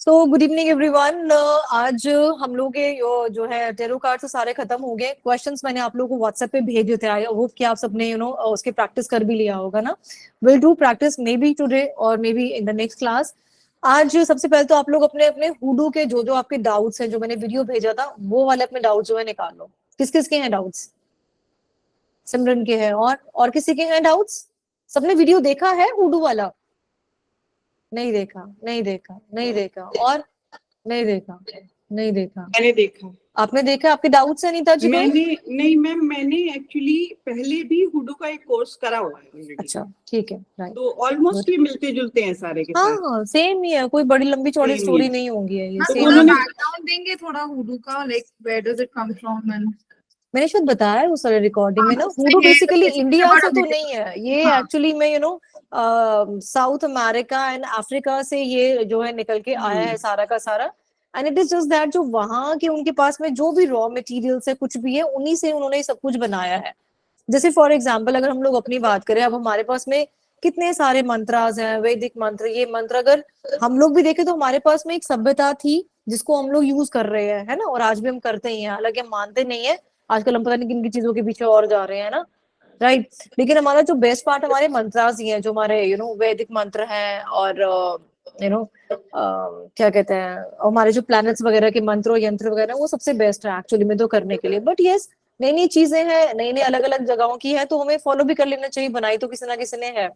So good evening everyone. आज हम लोग के जो है टेरो कार्ड तो सारे खत्म हो गए। क्वेश्चंस मैंने आप लोगों को व्हाट्सएप पे भेज दिए थे। आई होप कि आप सबने उसके प्रैक्टिस कर भी लिया होगा ना। Will do practice maybe today और maybe in the next class. आज सबसे पहले तो आप लोग अपने अपने हुडू के जो जो आपके डाउट्स हैं, जो मैंने वीडियो भेजा था वो वाले अपने डाउट्स जो है निकाल लो। किस किस के हैं डाउट्स? सिमरन के हैं और किसी के हैं डाउट्स? सबने वीडियो देखा है हुडू वाला? नहीं देखा, नहीं देखा, नहीं देखा और नहीं देखा, नहीं देखा। मैंने देखा। आपने देखा? आपके डाउट्स है नीता जी कोई? मैंने नहीं मैम, मैंने एक्चुअली पहले भी हुडू का एक कोर्स करा हुआ है already। अच्छा ठीक है, राइट। तो ऑलमोस्ट ये मिलते जुलते हैं सारे के हाँ सारे। हाँ, सेम ही है, कोई बड़ी लंबी चौड़ी सेम ही स्टोरी है। नहीं होंगी है ये, हाँ, तो सेम थोड़ा उन्होंने बैकग्राउंड देंगे थोड़ा हुडू का, like where does it come from and मैंने शायद बताया है उस वाले रिकॉर्डिंग में ना। उसमें हुडू है बेसिकली बेसिकली इंडिया बड़ा से तो बेसिक। नहीं है ये, हाँ एक्चुअली में साउथ अमेरिका एंड अफ्रीका से ये जो है निकल के आया है सारा का सारा। And it is just that जो वहां के उनके पास में जो भी रॉ मटेरियल्स है कुछ भी है, उन्हीं से उन्होंने सब कुछ बनाया है। जैसे फॉर एग्जाम्पल अगर हम लोग अपनी बात करें, अब हमारे पास में कितने सारे मंत्रास हैं, वैदिक मंत्र, ये मंत्र अगर हम लोग भी देखें तो हमारे पास में एक सभ्यता थी जिसको हम लोग यूज कर रहे हैं, है ना, और आज भी हम करते ही हैं। हालांकि हम मानते नहीं है, आजकल हम पता नहीं किन किन चीजों के पीछे और जा रहे हैं ना, राइट। लेकिन हमारा जो बेस्ट पार्ट हमारे मंत्रास ही है, जो हमारे वैदिक मंत्र हैं और क्या कहते हैं, हमारे जो प्लैनेट्स वगैरह के मंत्र और यंत्र वगैरह, वो सबसे बेस्ट है एक्चुअली में तो करने के लिए। बट यस, नई नई चीजें हैं, नई नई अलग अलग जगहों की है, तो हमें फॉलो भी कर लेना चाहिए, बनाई तो किसी ना किसी ने है।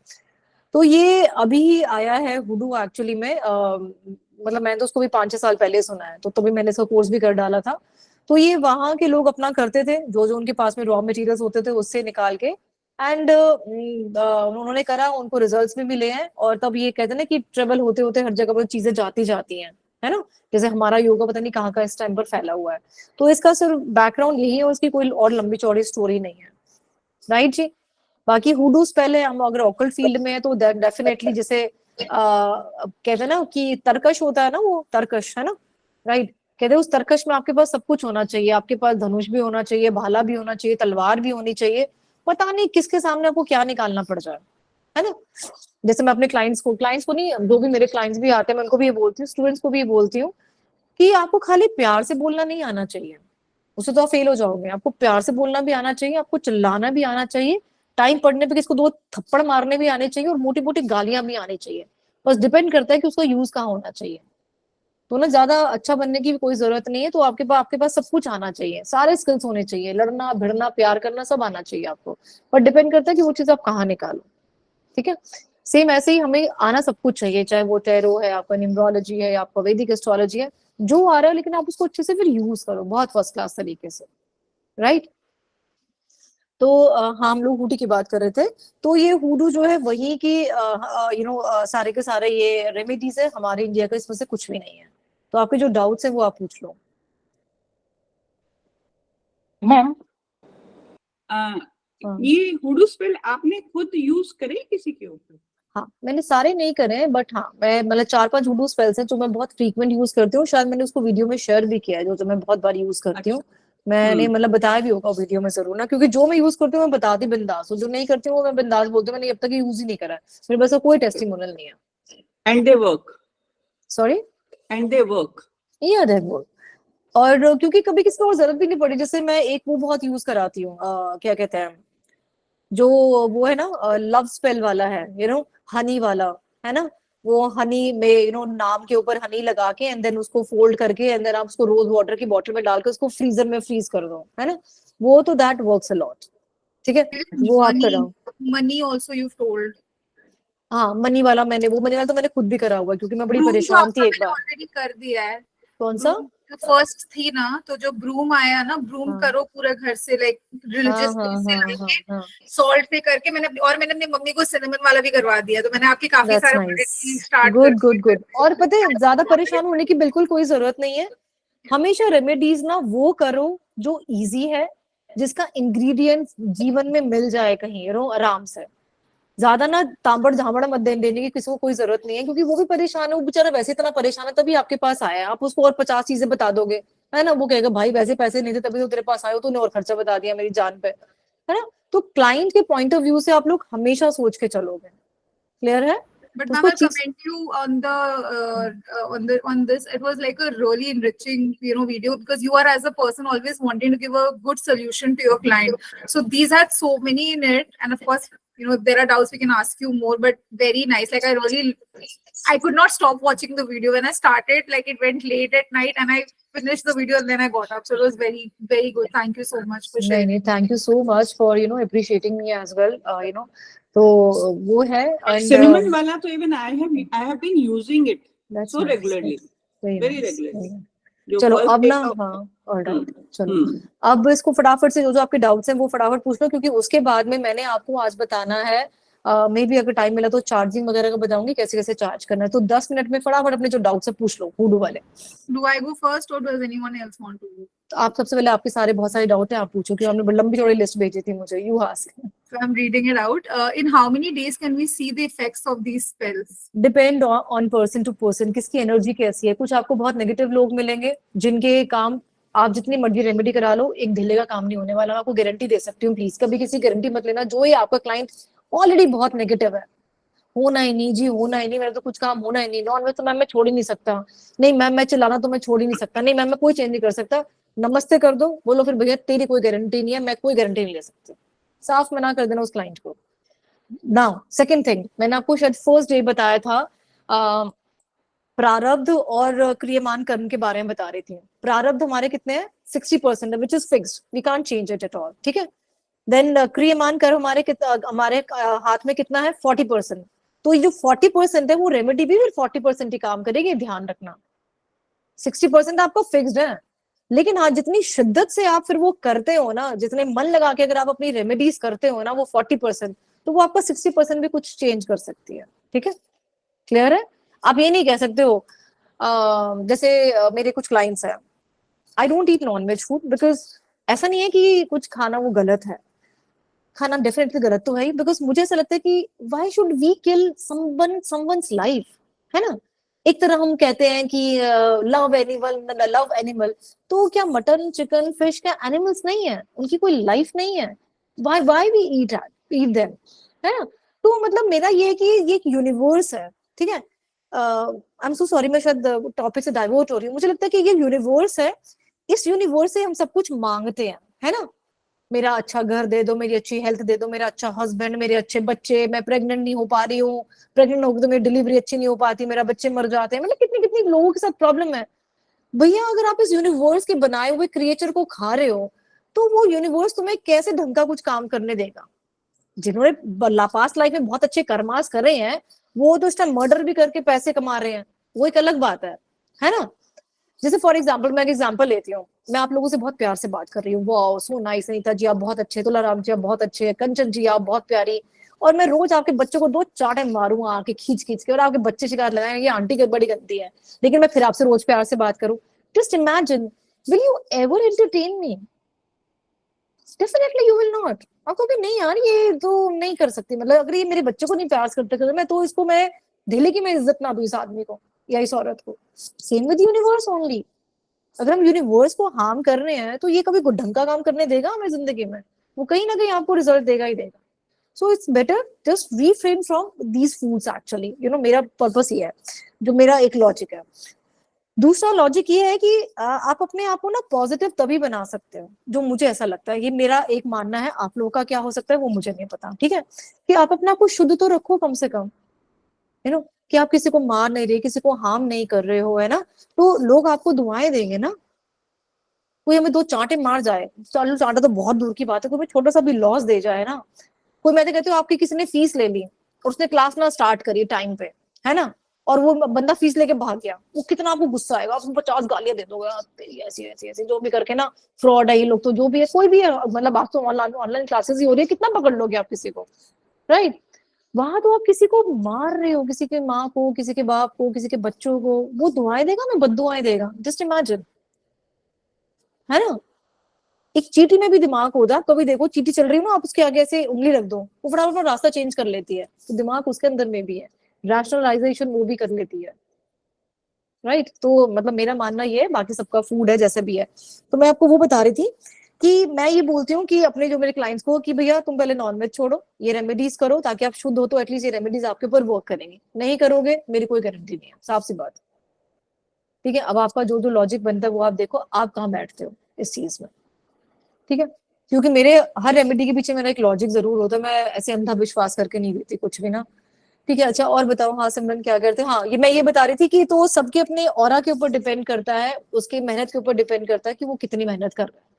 तो ये अभी ही आया है हुडू एक्चुअली में। मतलब मैंने तो उसको भी 5-6 साल पहले सुना है, तो तभी मैंने इसका कोर्स भी कर डाला था। तो ये वहां के लोग अपना करते थे, जो जो उनके पास में रॉ मटेरियल्स होते थे उससे निकाल के। एंड उन्होंने करा, उनको रिजल्ट्स भी मिले हैं। और तब ये कहते हैं ना कि ट्रेवल होते होते हर जगह पर चीजें जाती जाती हैं, है ना। जैसे हमारा योगा पता नहीं कहाँ का इस टाइम पर फैला हुआ है। तो इसका सिर्फ बैकग्राउंड यही है, उसकी कोई और लंबी चौड़ी स्टोरी नहीं है, राइट जी। बाकी हुडूस पहले हम अगर ऑकल्ट फील्ड में है तो डेफिनेटली जैसे कहते हैं ना कि तर्कश होता है ना, वो तर्कश है ना, राइट। कहते हैं उस तर्कश में आपके पास सब कुछ होना चाहिए, आपके पास धनुष भी होना चाहिए, भाला भी होना चाहिए, तलवार भी होनी चाहिए। पता नहीं किसके सामने आपको क्या निकालना पड़ जाए, है ना। जैसे मैं अपने क्लाइंट्स को नहीं, जो भी मेरे क्लाइंट्स भी आते हैं मैं उनको भी ये बोलती हूँ, स्टूडेंट्स को भी ये बोलती हूँ कि आपको खाली प्यार से बोलना नहीं आना चाहिए, उससे तो आप फेल हो जाओगे। आपको प्यार से बोलना भी आना चाहिए, आपको चिल्लाना भी आना चाहिए, टाइम पड़ने पे किसको दो थप्पड़ मारने भी आने चाहिए, और मोटी मोटी गालियां भी आनी चाहिए। बस डिपेंड करता है कि उसका यूज कहाँ होना चाहिए। तो ना ज्यादा अच्छा बनने की भी कोई जरूरत नहीं है, तो आपके पास सब कुछ आना चाहिए, सारे स्किल्स होने चाहिए, लड़ना भिड़ना प्यार करना सब आना चाहिए आपको। पर डिपेंड करता है कि वो चीज आप कहाँ निकालो, ठीक है। सेम ऐसे ही हमें आना सब कुछ चाहिए, चाहे वो टैरो है, आपका न्यूमरोलॉजी है, आपका वैदिक एस्ट्रोलॉजी है, जो आ रहा है, लेकिन आप उसको अच्छे से फिर यूज करो बहुत फर्स्ट क्लास तरीके से, राइट। तो हाँ, हम लोग हुडी की बात कर रहे थे। तो ये हुडू जो है वही की सारे के सारे ये रेमेडीज है हमारे इंडिया का, इसमें से कुछ भी नहीं है। तो आपके जो डाउट्स है वो आप पूछ लो। मैम, हाँ ये हुडू स्पेल आपने खुद यूज करे किसी के ऊपर? हाँ, मैंने सारे नहीं करे हैं, बट हाँ मैं मतलब 4-5 हुडू स्पेल्स हैं जो मैं बहुत फ्रीक्वेंट यूज करती हूँ। शायद मैंने उसको वीडियो में शेयर भी किया है, जो जो मैं बहुत बार यूज करती हूँ। मैंने मतलब बताया भी होगा वीडियो में जरूर ना, क्योंकि जो मैं यूज करती हूँ मैं बताती बिंदास हूँ, जो नहीं करती हूँ वो मैं बिंदास बोलती हूँ मैंने अब तक यूज ही नहीं करा है, मेरे पास कोई टेस्टिमोनियल नहीं है। And they work. Sorry? And they work. ये देखो, और क्योंकि कभी किसी को जरूरत भी नहीं पड़ी। जैसे मैं एक वो बहुत यूज कराती हूँ, क्या कहते हैं, जो वो है ना लव स्पेल वाला है, हनी वाला, है ना। वो हनी में नाम के ऊपर हनी लगा के एंड देन उसको फोल्ड करके एंड देन आप उसको रोज वाटर की बोतल में डाल के उसको फ्रीजर में फ्रीज कर दो, है ना। वो तो दैट वर्क्स अ लॉट, ठीक है, वो आप कराओ। Money also you told. हाँ, वो मनी वाला तो मैंने खुद भी करा हुआ है, क्योंकि मैं बड़ी ब्रूम तो परेशान थी आपका एक मैंने बार। ऑलरेडी कर दिया है। कौन सा? ब्रूम जो फर्स्ट थी ना, तो जो ब्रूम आया ना, ब्रूम हाँ करो पूरे घर से, लाइक हाँ रिलीजियस हाँ से हाँ हाँ लेके हाँ, सॉल्ट पे करके मैंने अपनी मम्मी को सिनेमन वाला भी करवा दिया, तो मैंने आपके काफी दैट्स सारे नाइस, प्रोडक्ट स्टार्ट कर गुड गुड दिए। गुड। और पता है ज्यादा परेशान होने की बिल्कुल कोई जरूरत नहीं है। हमेशा रेमेडीज ना वो करो जो इजी है, जिसका इंग्रेडिएंट जीवन में मिल जाए कहीं आराम से। ज्यादा ना तांबड़ झामड़ मत देने की किसी को कोई जरूरत नहीं है, क्योंकि वो भी परेशान है, वो बेचारा वैसे इतना परेशान है तभी आपके पास आया है। आप उसको और 50 चीजें बता दोगे, है ना, वो कहेगा भाई वैसे पैसे नहीं थे तभी तो तेरे पास आए हो, तूने और खर्चा बता दिया मेरी जान पे, है ना। तो क्लाइंट के पॉइंट ऑफ व्यू से आप लोग हमेशा सोच के चलोगे, क्लियर है। But तो ma'am, उसको I'll चीज comment you on on this. It was like a really enriching, video, because you are, as a person, always wanting to give a good solution to your client. So these had so many in it, and of course, if there are doubts, we can ask you more. But very nice. Like I could not stop watching the video when I started. Like it went late at night, and I finished the video, and then I got up. So it was very, very good. Thank you so much for नहीं sharing. नहीं, thank you so much for appreciating me as well, तो वो है and Cinnamon wala to even I have been using it so regularly, very regularly. जो चलो first अब day ना, का- हाँ ऑलराइट, चलो हम्म, अब इसको फटाफट से जो जो आपके डाउट्स हैं वो फटाफट पूछ लो, क्योंकि उसके बाद में मैंने आपको आज बताना है, मे बी अगर टाइम मिला तो चार्जिंग वगैरह का बताऊंगी कैसे कैसे चार्ज करना है। तो 10 मिनट में फटाफट अपने जो डाउट्स है पूछ लो हुडू वाले। Do I go first, or does anyone else want to go? तो आप सबसे पहले, आपके सारे बहुत सारे डाउट हैं, आप पूछो, कि आपने लंबी चौड़ी लिस्ट भेजी थी मुझे, you ask. So I'm reading it out. In how many days can we see the effects of these spells? Depend on person to person, किसकी एनर्जी कैसी है। कुछ आपको बहुत नेगेटिव लोग मिलेंगे जिनके काम आप जितनी मर्जी रेमेडी करा लो, एक ढिले का काम नहीं होने वाला। मैं आपको गारंटी दे सकती हूँ, प्लीज कभी किसी गारंटी मत लेना। जो ये आपका क्लाइंट ऑलरेडी बहुत नेगेटिव है, होना ही नहीं जी, होना ही नहीं, मेरा तो कुछ काम होना ही नहीं, नॉन वेज तो मैम मैं छोड़ ही नहीं सकता, नहीं मैम मैं चलाना तो मैं छोड़ ही नहीं सकता, नहीं मैम मैं कोई चेंज नहीं कर सकता, नमस्ते कर दो, बोलो फिर भैया तेरी कोई गारंटी नहीं है, मैं कोई गारंटी नहीं ले सकती। साफ मना कर देना उस क्लाइंट को। नाउ सेकंड थिंग, मैंने आपको शायद फर्स्ट डे बताया था, प्रारब्ध और क्रियमान कर्म के बारे में बता रही थी। प्रारब्ध हमारे कितने हैं, 60% है, which is fixed, we can't change it at all, ठीक है। देन क्रियमान कर्म हमारे हाथ में कितना है, 40%। तो ये जो 40% है वो रेमेडी भी फिर 40% ही काम करेगी, ध्यान रखना। 60% आपका फिक्स्ड है, लेकिन हाँ जितनी शिद्दत से आप फिर वो करते हो ना, जितने मन लगा के अगर आप अपनी रेमेडीज करते हो ना, वो 40%, तो वो आपका 60% भी कुछ चेंज कर सकती है, ठीक है, क्लियर है। आप ये नहीं कह सकते हो, जैसे मेरे कुछ क्लाइंट्स हैं, I don't eat non veg food, because ऐसा नहीं है कि कुछ खाना वो गलत है, खाना डेफिनेटली गलत तो है ही, बिकॉज मुझे ऐसा लगता है कि why should we kill someone's life, है ना। एक तरह हम कहते हैं कि लव एनिमल, तो क्या मटन चिकन फिश क्या एनिमल्स नहीं है, उनकी कोई लाइफ नहीं है, व्हाई वी ईट देम, है ना। तो मतलब मेरा ये है कि ये एक यूनिवर्स है, ठीक है। आई एम सो सॉरी, मैं शायद टॉपिक से डाइवर्ट हो रही हूँ। मुझे लगता है कि ये यूनिवर्स है, इस यूनिवर्स से हम सब कुछ मांगते हैं, है ना। मेरा अच्छा घर दे दो, मेरी अच्छी हेल्थ दे दो, मेरा अच्छा हस्बैंड, मेरे अच्छे बच्चे, मैं प्रेग्नेंट नहीं हो पा रही हूँ, प्रेग्नेंट होगी तो मेरी डिलीवरी अच्छी नहीं हो पाती, मेरा बच्चे मर जाते हैं, मतलब कितनी कितनी लोगों के साथ प्रॉब्लम है। भैया अगर आप इस यूनिवर्स के बनाए हुए क्रिएचर को खा रहे हो, तो वो यूनिवर्स तुम्हें कैसे ढंग का कुछ काम करने देगा। जिन्होंने पास्ट लाइफ में बहुत अच्छे कर्मास कर रहे हैं, वो तो इस टाइम मर्डर भी करके पैसे कमा रहे हैं, वो एक अलग बात है ना। जैसे फॉर एग्जाम्पल, मैं एक एग्जाम्पल लेती हूँ, मैं आप लोगों से बहुत प्यार से बात कर रही हूँ, वाओ सो नाइस नीता जी आप बहुत अच्छे, तुलाराम जी आप बहुत अच्छे, कंचन जी आप बहुत प्यारी, और मैं रोज आपके बच्चों को 2 चाटे मारूंगा आके खींच खींच के, और आपके बच्चे शिकायत लगाएंगे ये आंटी की बड़ी गंदी है, लेकिन मैं फिर आपसे रोज प्यार से बात करूं। Just imagine, will you ever entertain me? Definitely you will not. आप कहोगे नहीं यार ये तो नहीं कर सकती, मतलब अगर ये मेरे बच्चों को नहीं प्यार करते मैं तो इसको मैं ढीले की मैं इज्जत ना दूं इस आदमी को या इस औरत को। सेम विद यूनिवर्स ओनली, अगर हम यूनिवर्स को हार्म कर रहे हैं तो ये कभी ढंग का काम करने देगा हमें जिंदगी में, वो कहीं ना कहीं आपको रिजल्ट देगा ही देगा। So it's better just refrain from these foods actually, मेरा पर्पस ये है, जो मेरा एक लॉजिक है। दूसरा लॉजिक ये है कि आप अपने आप को ना पॉजिटिव तभी बना सकते हो, जो मुझे ऐसा लगता है, ये मेरा एक मानना है, आप लोगों का क्या हो सकता है वो मुझे नहीं पता, ठीक है, कि आप अपने आप को शुद्ध तो रखो कम से कम, कि आप किसी को मार नहीं रहे, किसी को हार्म नहीं कर रहे हो, है ना, तो लोग आपको दुआएं देंगे ना। कोई हमें 2 चांटे मार जाए, चलो चांटा तो बहुत दूर की बात है, कोई छोटा सा भी लॉस दे जाए ना, कोई, मैं तो कहती हूँ आपकी किसी ने फीस ले ली और उसने क्लास ना स्टार्ट करी टाइम पे, है ना, और वो बंदा फीस लेके भाग गया, वो कितना आपको गुस्सा आएगा, आप 50 गालियां दे दोगे, तेरी ऐसी ऐसी ऐसी जो भी करके ना, फ्रॉड है ये लोग, तो जो भी है कोई भी है, मतलब आप तो ऑनलाइन क्लासेस ही हो रही है, कितना पकड़ लोगे आप किसी को, राइट। वहां तो आप किसी को मार रहे हो, किसी के माँ को, किसी के बाप को, किसी के बच्चों को, वो दुआएं देगा ना, बद्दुआएं देगा, जस्ट इमेजिन, है ना। एक चींटी में भी दिमाग होता है, कभी देखो चींटी चल रही हो ना, आप उसके आगे ऐसे उंगली रख दो, वो फटाफट अपना रास्ता चेंज कर लेती है, तो दिमाग उसके अंदर में भी है, रैशनलाइजेशन वो भी कर लेती है, राइट। तो मतलब मेरा मानना ये है, बाकी सबका फूड है जैसे भी है। तो मैं आपको वो बता रही थी कि मैं ये बोलती हूँ कि अपने जो मेरे क्लाइंट्स को कि भैया तुम पहले नॉनवेज छोड़ो, ये रेमेडीज करो ताकि आप शुद्ध हो, तो एटलीस्ट ये रेमेडीज आपके ऊपर वर्क करेंगे। नहीं करोगे मेरी कोई गारंटी नहीं है, साफ सी बात। ठीक है, अब आपका जो जो लॉजिक बनता है वो आप देखो आप कहाँ बैठते हो इस चीज में। ठीक है, क्योंकि मेरे हर रेमेडी के पीछे मेरा एक लॉजिक जरूर होता है, मैं ऐसे अंधा विश्वास करके नहीं देती कुछ भी ना। ठीक है, अच्छा और बताओ। हाँ सिमरन क्या करते हैं? हाँ ये मैं ये बता रही थी कि तो सबके अपने ऑरा के ऊपर डिपेंड करता है, उसकी मेहनत के ऊपर डिपेंड करता है कि वो कितनी मेहनत कर रहा है।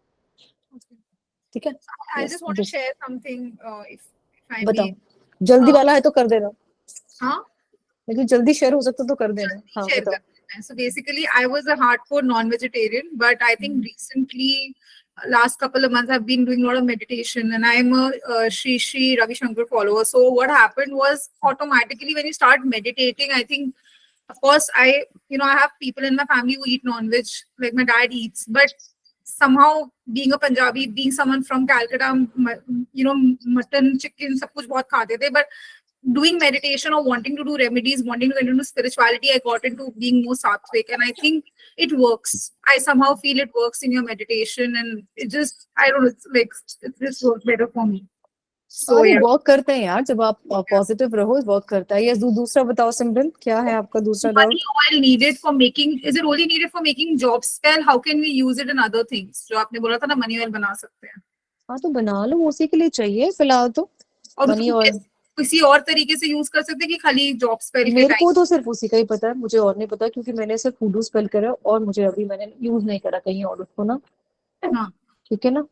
ठीक है, I yes, just want to share something, if I बताओ। may. जल्दी वाला है तो कर देना, हाँ, लेकिन जल्दी शेयर हो सकता तो कर देना। हाँ share बताओ। कर देते हैं. So basically, I was a hardcore non-vegetarian, but I think recently, last couple of months, I've been doing a lot of meditation, and I'm a Shri Ravi Shankar follower. So what happened was automatically when you start meditating, I think, of course, I have people in my family who eat non-veg, like my dad eats, but somehow being a Punjabi, being someone from Calcutta, mutton, chicken, सब कुछ बहुत खाते थे, but doing meditation or wanting to do remedies, wanting to get into spirituality, I got into being more sattvic, and I think it works. I somehow feel it works in your meditation, and it just, I don't know, it's like it just works better for me. So अरे yeah. Work करते हैं यार, जब आप positive रहो work करता है। ये दूसरा बताओ सिमरन, क्या है आपका दूसरा doubt? Money oil needed for making, is it only needed for making job spell? How can we use it in other things? जो आपने बोला था ना, money oil बना सकते हैं, हाँ तो बना लो, उसी के लिए चाहिए फिलहाल तो और मनी उसको ऑयल। किसी और तरीके से यूज कर सकते हैं कि खाली जॉब स्पेल के मेरे टाइम? को तो सिर्फ उसी का ही पता है, मुझे और नहीं पता, क्योंकि मैंने सिर्फ हुडू स्पेल करा है और मुझे अभी मैंने यूज नहीं करा कहीं और उसको ना। हाँ. ठीक है ना।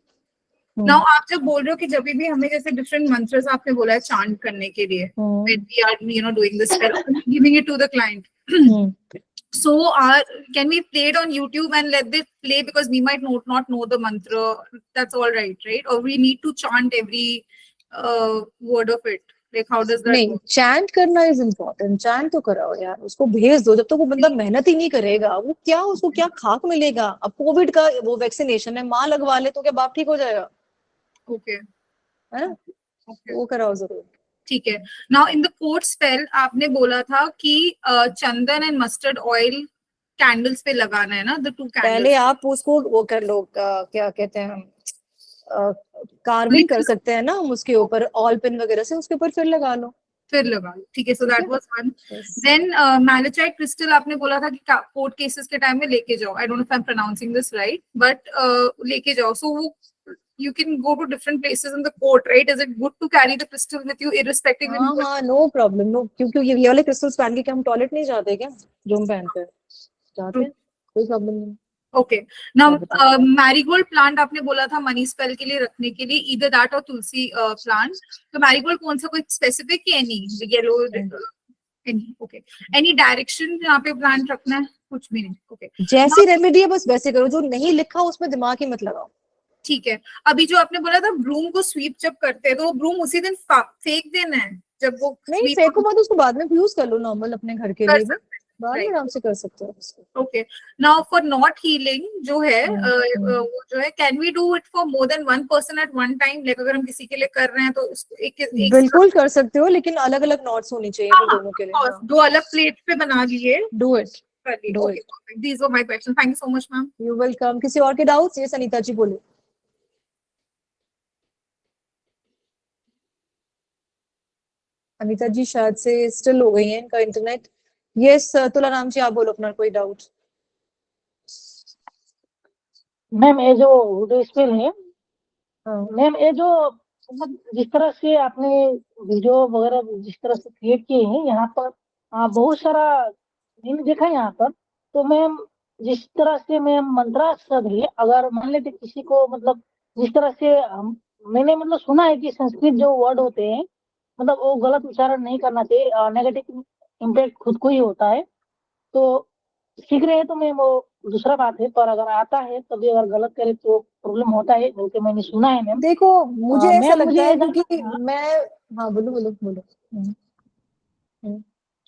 नाउ आप जब बोल रहे हो कि जब भी हमें जैसे डिफरेंट मंत्रस आपने बोला है चांट करने के लिए, when we are doing this spell, giving it to the client. So can we play it on YouTube and let it play, because we might not know the mantra? That's all right, right? Or we need to chant every word of it? Like how does that नहीं, work? Chant करना is important, chant तो कराओ यार, उसको भेज दो। जब तक वो बंदा मेहनत ही नहीं करेगा वो क्या, उसको क्या खाक मिलेगा? अब कोविड का वो वैक्सीनेशन है, माँ लगवा ले तो क्या बाप ठीक हो जाएगा? Okay. है ना, Okay. वो कराओ जरूर। ठीक है. Now in the quote spell आपने बोला था कि चंदन एंड मस्टर्ड ऑयल कैंडल्स पे लगाना है ना, द टू पहले कैंडल्स. आप उसको वो कर लो, क्या कहते हैं हम, कार्विंग कर सकते हैं ना हम उसके ऊपर ऑल पिन वगैरह से, उसके ऊपर फिर लगा लो। फिर लगा. ठीक है. So that was one. Yes. Then malachite crystal आपने बोला था कि कोर्ट केसेस के टाइम में लेके जाओ. I don't know if I am pronouncing this right, but लेके जाओ. सो वो you can go to different places in the court, right? Is it good to carry the crystal with you irrespective? हाँ हाँ, no problem, no, क्योंकि ये वाले crystals पहन के क्या हम टॉयलेट नहीं जाते क्या, जो हम पहनते हैं? जाते हैं, कोई प्रॉब्लम नहीं। ओके. नाउ मैरीगोल्ड प्लांट आपने बोला था मनी स्पेल के लिए रखने के लिए, इधर दैट और तुलसी प्लांट. तो मैरीगोल्ड कौन सा, कोई स्पेसिफिक या any yellow, any? Okay. Any direction जहाँ पे प्लांट रखना है? कुछ भी नहीं. ओके. जैसी रेमेडी है बस वैसे करो, जो नहीं लिखा उसमें दिमाग ही मत लगाओ। ठीक है. अभी जो आपने बोला था ब्रूम को स्वीप जब करते हैं तो वो ब्रूम उसी दिन फेंक देना है जब वो नहीं sweep फेंको मत, उसको बाद में यूज कर लो नॉर्मल अपने घर के कर लिए भी, सकते हैं, बाद में right? आराम से कर सकते हो उसको। Okay. Now for not healing जो है, वो जो है, can we do it for more than one person at one time? Like अगर हम किसी के लिए कर रहे हैं तो उसको एक बिल्कुल कर सकते हो, लेकिन अलग अलग नॉट्स होनी चाहिए फिर दोनों के लिए। हाँ, दो अलग प्लेट पे बना लिए, डू इट, कर लिए. Do okay, it. Perfect. These were my question. Thank you so much ma'am. You welcome. किसी और के डाउट्स? ये सनीता जी बोलो। अनीता जी शायद से स्टिल हो गई है इनका इंटरनेट। यस तुलाराम जी आप बोलो अपना कोई डाउट। मैम ये जो वुडू स्पेल है, हाँ मैम ये जो मतलब जिस तरह से आपने वीडियो वगैरह जिस तरह से क्रिएट किए हैं यहाँ पर, बहुत सारा मैंने देखा है यहाँ पर। तो मैम जिस तरह से मैम मंत्रा सब है, अगर मान लेते किसी को मतलब जिस तरह से मैंने मतलब सुना है कि संस्कृत जो वर्ड होते हैं मतलब वो गलत उच्चारण नहीं करना चाहिए, नेगेटिव इम्पैक्ट खुद को ही होता है। तो सीख रहे हैं तो मैं वो दूसरा बात है, पर अगर आता है तभी अगर गलत करे तो प्रॉब्लम होता है, बल्कि मैंने सुना है मैम। देखो मुझे ऐसा मैम लगता मुझे है ये जानना क्योंकि था मैं, हाँ बोलो बोलो बोलो।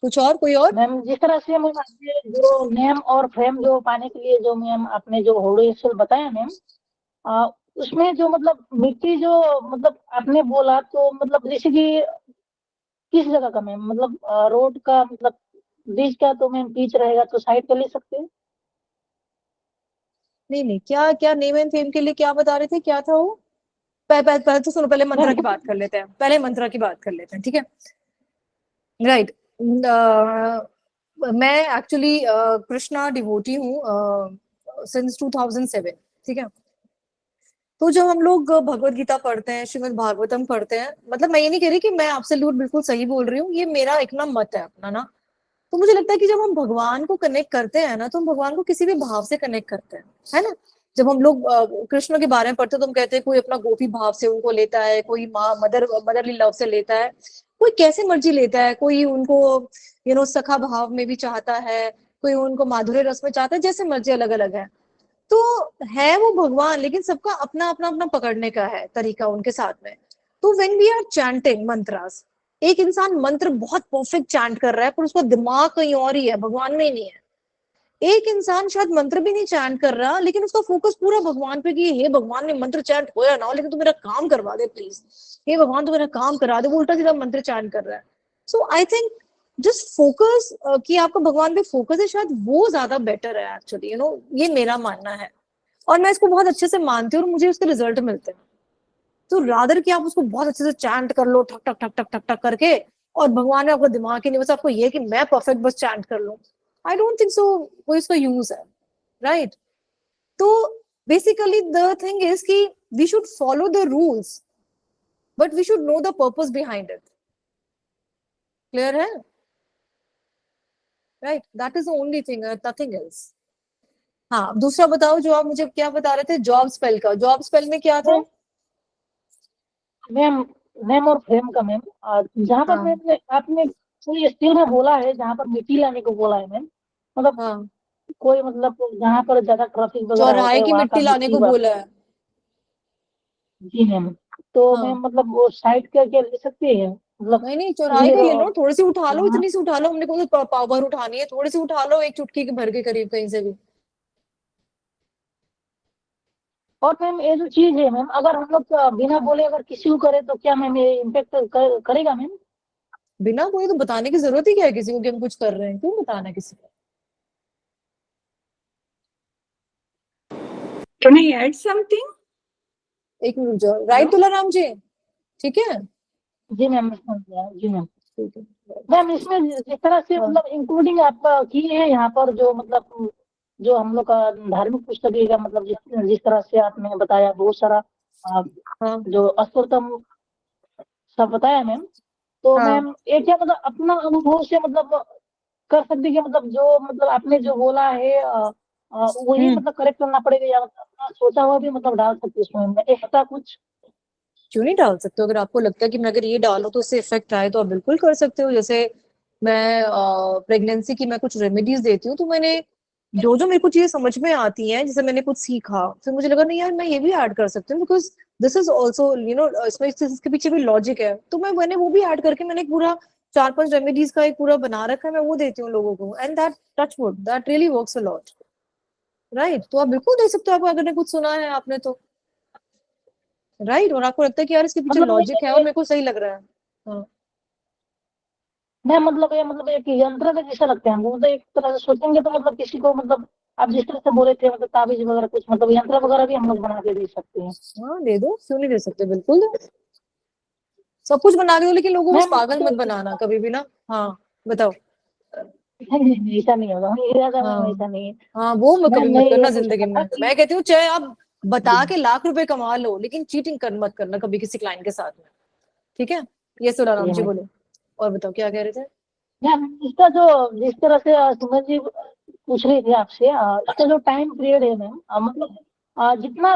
कुछ और, कोई और? मैम, जिस तरह से मैम आपने जो नेम और फ्रेम जो पाने के लिए जो मैम आपने जो होड़ो एक्सेल बताया मैम, उसमें जो मतलब मिट्टी जो मतलब आपने बोला तो मतलब जैसे कि किस जगह का मैम, मतलब रोड का मतलब बीच का, तो मैम बीच रहेगा तो साइड का ले सकते हैं? नहीं नहीं, क्या क्या नेम एंड फेम के लिए क्या बता रहे थे, क्या था वो? पहले तो सुनो, पहले मंत्रा की बात कर लेते हैं, पहले मंत्रा की बात कर लेते हैं, ठीक है? राइट। मैं एक्चुअली कृष्णा डिवोटी हूँ सिंस 2007, ठीक है? तो जब हम लोग भगवत गीता पढ़ते हैं, श्रीमद् भागवतम पढ़ते हैं, मतलब मैं ये नहीं कह रही कि मैं एब्सोल्यूट बिल्कुल सही बोल रही हूँ, ये मेरा एक ना मत है अपना ना। तो मुझे लगता है कि जब हम भगवान को कनेक्ट करते हैं ना, तो हम भगवान को किसी भी भाव से कनेक्ट करते हैं, है ना? जब हम लोग कृष्ण के बारे में पढ़ते हैं तो हम कहते हैं कोई अपना गोपी भाव से उनको लेता है, कोई माँ मदरली लव से लेता है, कोई कैसे मर्जी लेता है, कोई उनको सखा भाव में भी चाहता है, कोई उनको माधुर्य रस में चाहता है, जैसे मर्जी, अलग अलग है। तो है वो भगवान, लेकिन सबका अपना अपना अपना पकड़ने का है तरीका उनके साथ में। तो when we are chanting mantras, एक इंसान मंत्र बहुत परफेक्ट चैंट कर रहा है पर उसका दिमाग कहीं और ही है, भगवान में ही नहीं है। एक इंसान शायद मंत्र भी नहीं चैंट कर रहा, लेकिन उसका फोकस पूरा भगवान पे कि हे भगवान, ने मंत्र चैंट हो या ना हो, लेकिन तू मेरा काम करवा दे प्लीज, हे भगवान तू मेरा काम करा दे, वो उल्टा सीधा मंत्र चैंट कर रहा है। सो आई थिंक जस्ट फोकस, कि आपका भगवान पे फोकस है, शायद वो ज्यादा बेटर है एक्चुअली, ये मेरा मानना है। और मैं इसको बहुत अच्छे से मानती हूँ और मुझे उसके रिजल्ट मिलते हैं। तो रादर कि आप उसको बहुत अच्छे से चैंट कर लो, ठक ठक ठक ठक ठक ठक करके, और भगवान ने आपका दिमाग ही नहीं, बस आपको ये कि मैं परफेक्ट बस चैंट कर लूं, आई डोंट थिंक सो कोई इसका यूज है, राइट? तो बेसिकली द थिंग इज कि we should follow the rules, but we should know the purpose behind it. Clear है? Right, that is the only thing, nothing else. हाँ, दूसरा बताओ, जो आप मुझे क्या बता रहे थे, जॉब स्पेल का, जॉब स्पेल में क्या था? मैम नेम और फ्रेम का मैम, जहाँ पर हाँ मैम आपने कोई स्टील में बोला है, जहाँ पर मिट्टी लाने को बोला है मैम, मतलब हाँ, कोई मतलब जहाँ पर ज्यादा ट्रैफिक वगैरह होता चौराहे है की वहाँ का मिट्टी लाने मिट्टी को बोला है। जी मैम। तो हाँ, मैम मतलब वो साइड करके ले सकते हैं मतलब नहीं नहीं, चौराहे फिर का ले लो, थोड़ी सी उठा लो, वहाँ इतनी सी उठा लो, हमने कौन सी पाव भर उठानी है, थोड़ी सी उठा लो, एक चुटकी के भर के करीब कहीं से भी। और मैम ये जो चीज है मैम, अगर हम लोग बिना बोले अगर किसी को करे तो क्या मैम ये इम्पेक्ट करेगा मैम? बिना कोई तो बताने की जरूरत ही क्या है किसी को कि हम कुछ कर रहे हैं, क्यों बताना है किसी को? Can I add something? एक मिनट जाओ, राइट तुलाराम जी, ठीक है? जी मैम मैं समझ गया जी मैम। ठीक है। मैम इसमें जिस तरह से हाँ मतलब इंक्लूडिंग आप किए हैं यहाँ पर, जो मतलब जो हम लोग का धार्मिक पुस्तक का मतलब जिस तरह से आपने बताया, बहुत सारा हाँ जो अष्टोत्तम सब बताया मैम। तो हाँ, मैम एक क्या मतलब अपना अनुभव से मतलब कर सकते हैं कि मतलब जो मतलब आपने जो बोला है वही हम्म, मतलब करेक्ट करना पड़ेगा, या मतलब अपना सोचा हुआ भी मतलब डाल सकते हैं इसमें एक्स्ट्रा कुछ? क्यों नहीं डाल सकते हो? अगर आपको लगता है कि मैं अगर ये डालूं तो उससे इफेक्ट आए, तो आप बिल्कुल कर सकते हो। जैसे मैं प्रेगनेंसी की मैं कुछ रेमेडीज देती हूँ, तो मैंने जो जो मेरे को चीजें समझ में आती हैं, जैसे मैंने कुछ सीखा, फिर मुझे लगा नहीं यार, मैं ये भी ऐड कर सकती हूँ, बिकॉज दिस इज ऑल्सो इसमें इसके पीछे भी लॉजिक है। तो मैंने वो भी ऐड करके मैंने एक पूरा 4-5 रेमेडीज का एक पूरा बना रखा है, मैं वो देती हूँ लोगों को, and that touch wood that really works a lot, right? तो आप बिल्कुल दे सकते हो, आपको अगर कुछ सुना है आपने तो, राइट, और आपको लगता है कि यार इसके पीछे मतलब लॉजिक है और मेरे को सही लग रहा है। हाँ, मैम मतलब एक यंत्र का जैसा लगता है हमको, मतलब एक तरह से सोचेंगे तो मतलब किसी को मतलब आप जिस तरह से बोले थे मतलब ताबीज वगैरह कुछ मतलब यंत्र वगैरह भी हम लोग बना के दे सकते हैं। हाँ दे दो, क्यों नहीं दे सकते, बिल्कुल दो, सब कुछ बना के दो, लेकिन लोगों को बस मैम पागल मत तो बनाना कभी भी ना। हाँ बताओ। नहीं, ऐसा नहीं होगा, इरादा मैम हाँ ऐसा नहीं है। हाँ, वो मैं कभी मैम मैं मत ये करना पूछ जिंदगी रहा था में, कि मैं कहती हूँ चाहे आप बता के लाख रुपए कमा लो, लेकिन चीटिंग कर मत करना कभी किसी क्लाइंट के साथ में, ठीक है? ये सुराराम जी जी मैम। बोलो, और बताओ क्या कह रहे थे? मैम इसका जो जिस तरह से सुमन जी पूछ रही थी आपसे, इसका जो टाइम पीरियड है मैम, मतलब जितना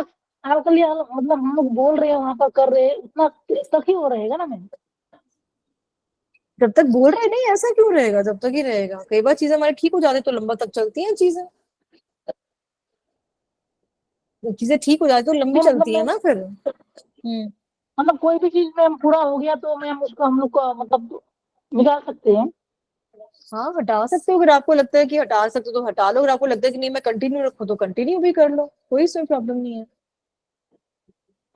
आपके लिए मतलब हम लोग बोल रहे हैं वहां पर कर रहे हैं उतना तक ही वो रहेगा ना मैम? जब तक बोल रहे नहीं, ऐसा क्यों रहेगा, जब तक ही रहेगा। कई बार चीजें हमारी ठीक हो जाती तो लंबा तक चलती हैं चीजें, जब चीजें ठीक हो जाती तो लंबी नहीं मतलब चलती है मैम, ना फिर। हम्म। मतलब कोई भी चीज मैम पूरा हो गया तो मैम उसको हम लोग को मतलब निकाल सकते हैं? हाँ हटा सकते हो, अगर आपको लगता है कि हटा सकते हो तो हटा लो, अगर आपको लगता है कि नहीं मैं कंटिन्यू रखूँ तो कंटिन्यू भी कर लो, कोई इसमें प्रॉब्लम नहीं है।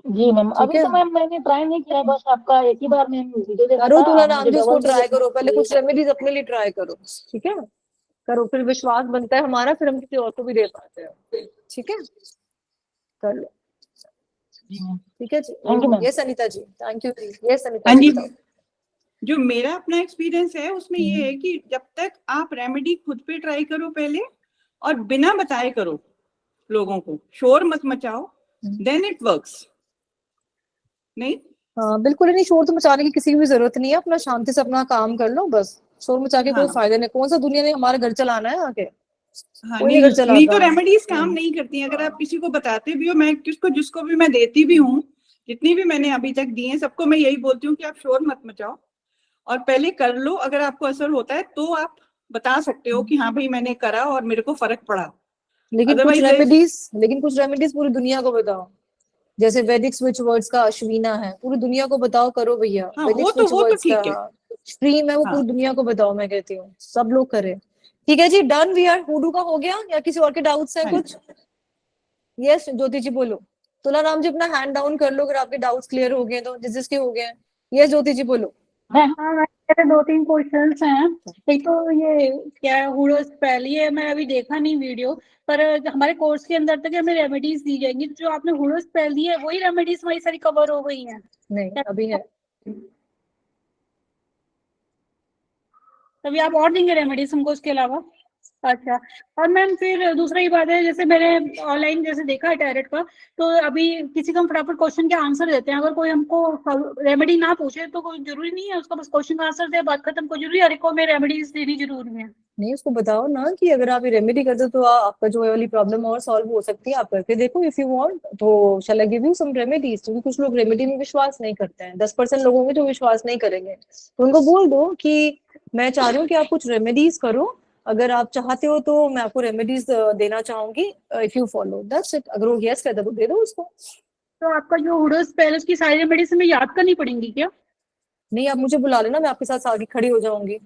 जी मैम ठीक अभी है, तो मैम मैंने ट्राई नहीं किया है, बस आपका एक ही बार मैम वीडियो देखा करो था, तुला नाम मुझे जी, उसको डबल ट्राई देखने करो, के पहले लिए। कुछ रेमेडीज अपने लिए ट्राई करो, ठीक है? करो, फिर विश्वास बनता है हमारा, फिर हम किसी और को भी दे पाते हैं। ठीक है, कर लो। ठीक है जी, thank you ma'am. Yes Anita ji, thank you. Yes Anita हाँ जी जी, बताओ। जो मेरा अपना एक्सपीरियंस है उसमें ये है कि जब तक आप रेमेडी खुद पे ट्राई करो पहले, और बिना बताए करो, लोगों को शोर मत मचाओ, देन इट वर्क्स। नहीं, हाँ बिल्कुल नहीं, शोर तो मचाने की किसी की भी जरूरत नहीं है, अपना शांति से अपना काम कर लो बस। शोर मचा के कोई हाँ फायदा नहीं, कौन सा दुनिया ने हमारा घर चलाना है आके, हाँ, कोई नहीं घर नहीं तो चलाता। रेमेडीज काम नहीं करती हैं। अगर आप किसी को बताते भी हो, मैं किसको जिसको भी मैं देती भी हूँ, जितनी भी मैंने अभी तक दी है, सबको मैं यही बोलती हूँ कि आप शोर मत मचाओ और पहले कर लो। अगर आपको असर होता है तो आप बता सकते हो कि हाँ भाई मैंने करा और मेरे को फर्क पड़ा। अदरवाइज लेकिन कुछ रेमेडीज पूरी दुनिया को बताओ, जैसे वैदिक स्विच वर्ड्स का अश्विना है, पूरी दुनिया को बताओ, करो भैया। हाँ, वैदिक स्विच वो तो वर्ड्स का ठीक है। स्ट्रीम है, वो पूरी हाँ दुनिया को बताओ, मैं कहती हूँ सब लोग करें। ठीक है जी, डन, वी आर हुडू का हो गया, या किसी और के डाउट्स हैं हाँ कुछ? यस ज्योति जी बोलो। तुलाराम जी अपना हैंड डाउन कर लो अगर आपके डाउट्स क्लियर हो गए तो, जिसके हो गए हैं। यस ज्योति जी बोलो। मैं हाँ मेरे 2-3 क्वेश्चंस हैं। एक तो ये क्या है हुडो स्पेल, ये मैं अभी देखा नहीं वीडियो, पर हमारे कोर्स के अंदर तक हमें रेमेडीज दी जाएंगी, तो जो आपने हुडो स्पेल दी है वही रेमेडीज हमारी सारी कवर हो गई हैं? नहीं अभी है। तभी आप और देंगे रेमेडीज हमको उसके अलावा? अच्छा। और मैम फिर दूसरा ही बात है, जैसे मैंने ऑनलाइन जैसे देखा है टैरेट का, तो अभी किसी का हम फटाफट क्वेश्चन के आंसर देते हैं, अगर कोई हमको रेमेडी ना पूछे तो कोई जरूरी नहीं है उसका बस क्वेश्चन का आंसर दे, बात खत्म, कोई जरूरी है हर एक को में रेमेडीज देनी जरूरी है? नहीं उसको बताओ ना कि अगर आप ये रेमेडी कर दो तो आपका जो ये वाली प्रॉब्लम और सॉल्व हो सकती है, आप करके देखो इफ यू वांट, तो shall I give you some remedies. क्योंकि कुछ लोग रेमेडी में विश्वास नहीं करते हैं, 10% लोग होंगे जो विश्वास नहीं करेंगे, तो उनको बोल दो कि मैं चाह रही हूँ कि आप कुछ रेमेडीज करो, अगर आप चाहते हो तो मैं आपको रेमेडीज देना चाहूंगी, if you follow that's it. अगर वो यस कहता तो दे दो उसको। तो आपका जो हुडो स्पेल की सारी रेमेडीज हमें याद करनी पड़ेंगी क्या? नहीं आप मुझे बुला लेना, मैं आपके साथ आगे खड़ी हो जाऊंगी।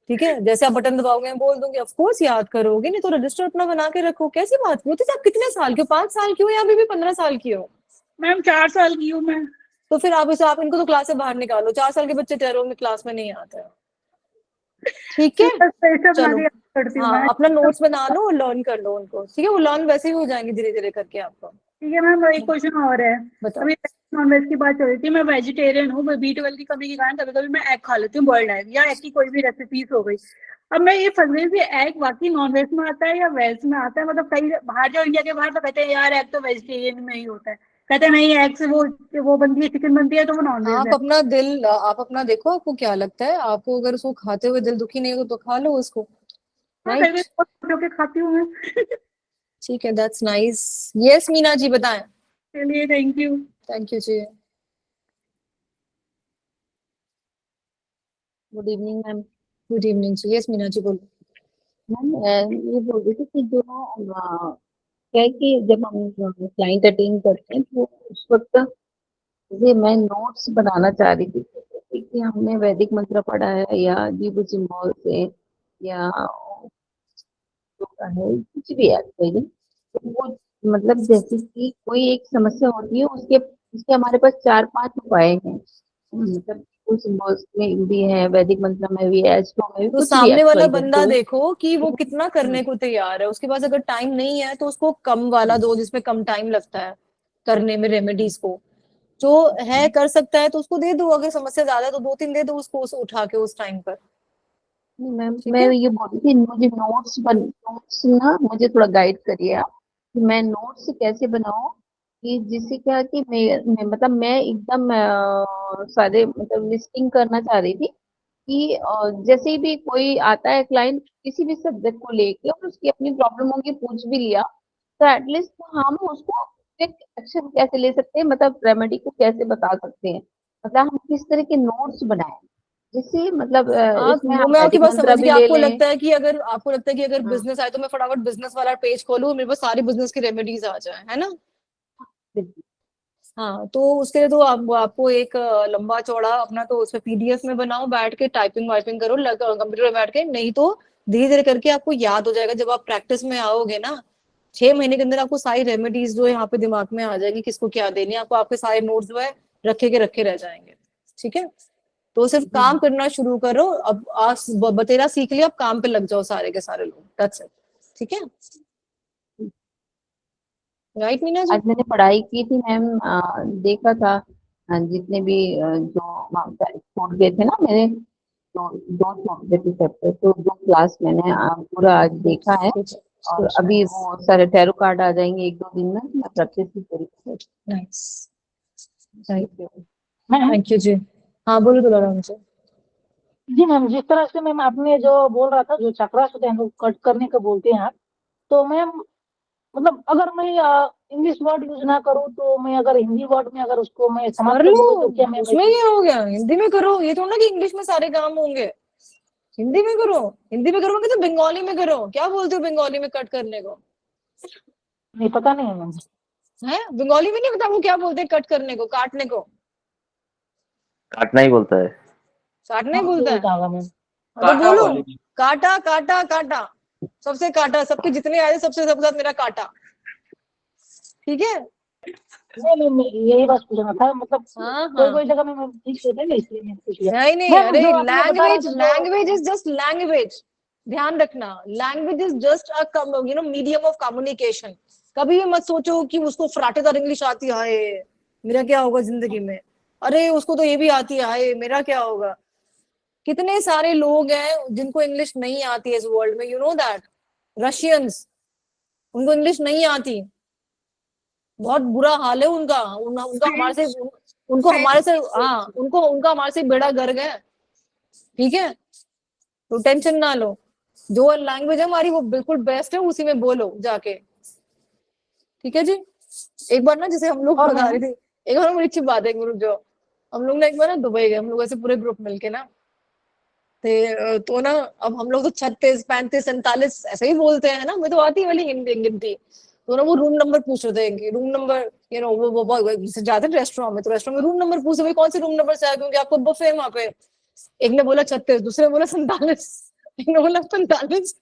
ठीक है, जैसे आप बटन दबाओगे मैं बोल दूंगी, ऑफ कोर्स याद करोगे, नहीं तो रजिस्टर अपना बना के रखो। कैसी बात होती है, आप कितने साल के हो, 5 साल की हो या अभी भी 15 साल की हो? मैम 4 साल की हूँ मैं। तो फिर आप इनको तो क्लास से बाहर निकालो, 4 साल के बच्चे ठहरो में क्लास में नहीं आते हैं। ठीक है बस पैसा बना चलो, के करती हूँ हाँ मैं। अपना नोट्स बना लो और लर्न कर लो उनको। ठीक है, वो लर्न वैसे ही हो जाएंगे धीरे धीरे करके आपको। ठीक है मैम, एक क्वेश्चन और है। बताओ। अभी नॉन वेज की बात चल रही थी, मैं वेजिटेरियन हूँ, B12 की कमी के कारण कभी कभी मैं एग खा लेती हूँ, बॉइल्ड एग या एग की कोई भी रेसिपीज हो गई। अब मैं ये फंस गई कि एग वाकई नॉन वेज में आता है या वेज में आता है? मतलब कई बाहर जाओ इंडिया के बाहर तो कहते हैं यार एग तो वेजिटेरियन में ही होता है, कहते हैं नहीं एग से वो बनती है, चिकन बनती है तो वो नॉन वेज है। आप अपना देखो आपको क्या लगता है, आपको अगर उसको खाते हुए दिल दुखी नहीं हो तो खा लो उसको। हाँ कई राइट, बार जो के खाती हूँ मैं। ठीक है, that's nice. Yes Meena ji बताएं। चलिए थैंक यू। थैंक यू जी। Good evening ma'am. Good evening जी। यस मीना जी बोलो। मैम ये बोल रही थी कि जो क्या है कि जब हम क्लाइंट अटेंड करते हैं तो उस वक्त ये मैं नोट्स बनाना चाह रही थी कि हमने वैदिक मंत्र पढ़ा है या जीव सिंबल से या योगा है, कुछ भी है कोई, तो वो मतलब जैसे कि कोई एक समस्या होती है उसके उसके हमारे पास 4-5 उपाय हैं, मतलब कुछ सिंबल्स में भी है, वैदिक मंत्र में भी है, एस्ट्रो में भी, तो कुछ भी सामने वाला XYZ। बंदा तो देखो कि वो कितना करने को तैयार है, उसके पास अगर टाइम नहीं है तो उसको कम वाला दो जिसमें कम टाइम लगता है करने में रेमेडीज को। जो है कर सकता है तो उसको दे दो, अगर समस्या ज्यादा है तो 2-3 दे दो उसको, उठा के उस टाइम पर। मैम ठीक मैं है, ये बोल रही थी, मुझे नोट्स ना मुझे थोड़ा गाइड करिए आप कि मैं नोट्स कैसे बनाऊं कि जिससे क्या कि मतलब मैं एकदम सारे मतलब लिस्टिंग करना चाह रही थी कि जैसे ही भी कोई आता है क्लाइंट किसी भी सब्जेक्ट को लेके और उसकी अपनी प्रॉब्लम होगी पूछ भी लिया, तो एटलीस्ट हम उसको एक्शन कैसे ले सकते हैं, मतलब रेमेडी को कैसे बता सकते हैं, मतलब हम किस तरह के नोट्स बनाएं जिससे मतलब आप इसमें वो हम मैं आपकी वैदिक बात समझ मंत्र गई। भी ले लें। आपको लगता है कि अगर हाँ बिजनेस आए तो मैं फटाफट बिजनेस वाला पेज खोलूं, मेरे पास सारी बिजनेस की रेमेडीज आ जाए, है ना? बिल्कुल। हाँ तो उसके लिए तो आपको एक लंबा चौड़ा अपना तो उसमें पीडीएफ में बनाओ, बैठ के टाइपिंग वाइपिंग करो कंप्यूटर में बैठ के, नहीं तो धीरे धीरे करके आपको याद हो जाएगा। जब आप प्रैक्टिस में आओगे ना 6 महीने के अंदर आपको सारी रेमेडीज जो है यहाँ पे दिमाग में आ जाएगी, किसको क्या देनी है आपको, आपके सारे नोट्स जो है रखे के रखे रह जाएंगे। ठीक है, तो सिर्फ काम करना शुरू करो। अब आज बतेरा सीख लिया, अब काम पे लग जाओ सारे के सारे लोग, दैट्स इट। ठीक है, राइट मीना जी? आज मैंने पढ़ाई की थी मैम, देखा था जितने भी जो छूट गए थे ना मेरे, तो दो छूट गए थे चैप्टर, तो दो क्लास मैंने पूरा आज देखा है। और अभी वो सारे टैरो कार्ड आ जाएंगे 1-2 दिन में, मैं प्रैक्टिस भी करूँ। Nice, thank you, ma'am thank you जी। हाँ बोलो तुलाराम जी। जी मैम, जिस तरह से मैम आपने जो बोल रहा था, जो चक्रास होते हैं, कट करने का बोलते हैं आप, तो मैम मतलब अगर मैं इंग्लिश वर्ड यूज ना करूँ, तो मैं अगर हिंदी वर्ड में अगर उसको मैं कर समाप्त लो, कर दूँ, तो क्या मैं उसमें क्या हो गया, हिंदी में करो। ये थोड़ा ना कि इंग्लिश में सारे काम होंगे, हिंदी में करो। हिंदी में करोगे तो बंगाली में करो। क्या बोलते हो बंगाली में कट करने को? नहीं पता नहीं है मैम। है बंगाली में नहीं पता वो क्या बोलते हैं कट करने को, काटने को? काटना ही बोलता है। काटने हाँ, बोलता है? बोलता होगा मैम। हाँ, तो बोलो काटा काटा काटा, सबसे काटा, सबके जितने आए सबसे सबके साथ मेरा काटा। ठीक है, नहीं नहीं, यही बस पूछना था, मतलब हाँ कोई हाँ, कोई जगह में मैं ठीक होता है ना, इसलिए मैंने पूछ लिया। नहीं नहीं, मैम अरे जो आपने बता रहा लैंग्वेज, था, लैंग्वेज जो इज जस्ट लैंग्वेज। ध्यान रखना, language is just a medium of communication. कभी भी मत सोचो कि उसको फराटेदार इंग्लिश आती है, हाय मेरा क्या होगा जिंदगी में, अरे उसको तो ये भी आती है, हाय मेरा क्या होगा। कितने सारे लोग हैं जिनको इंग्लिश नहीं आती है इस वर्ल्ड में, यू नो दैट। रशियंस, उनको इंग्लिश नहीं आती, बहुत बुरा हाल है उनका। उनका हमारे से, उनको हमारे से, हाँ उनको, उनका हमारे से बेड़ा गर्क है। ठीक है, तो टेंशन ना लो, जो लैंग्वेज है हमारी वो बिल्कुल बेस्ट है, उसी में बोलो जाके। ठीक है जी। एक बार ना जैसे हम लोग और बता मैम रहे थे, एक बार बड़ी अच्छी बात है, गुरु जो हम लोग ना एक बार ना दुबई गए, हम लोग ऐसे पूरे ग्रुप मिलके ना थे, तो ना अब हम लोग तो 36 35 47 ऐसे ही बोलते हैं ना, मैं तो आती है वाली हिंदी गिनती। तो ना वो रूम नंबर पूछ रहे थे कि रूम नंबर, वो जैसे जाते हैं रेस्टोरेंट में, तो रेस्टोरेंट में रूम नंबर पूछे, भाई कौन से रूम नंबर से आया, क्योंकि आपको बफे है वहां पे। एक ने बोला 36, दूसरे ने बोला 47, एक ने बोला 45।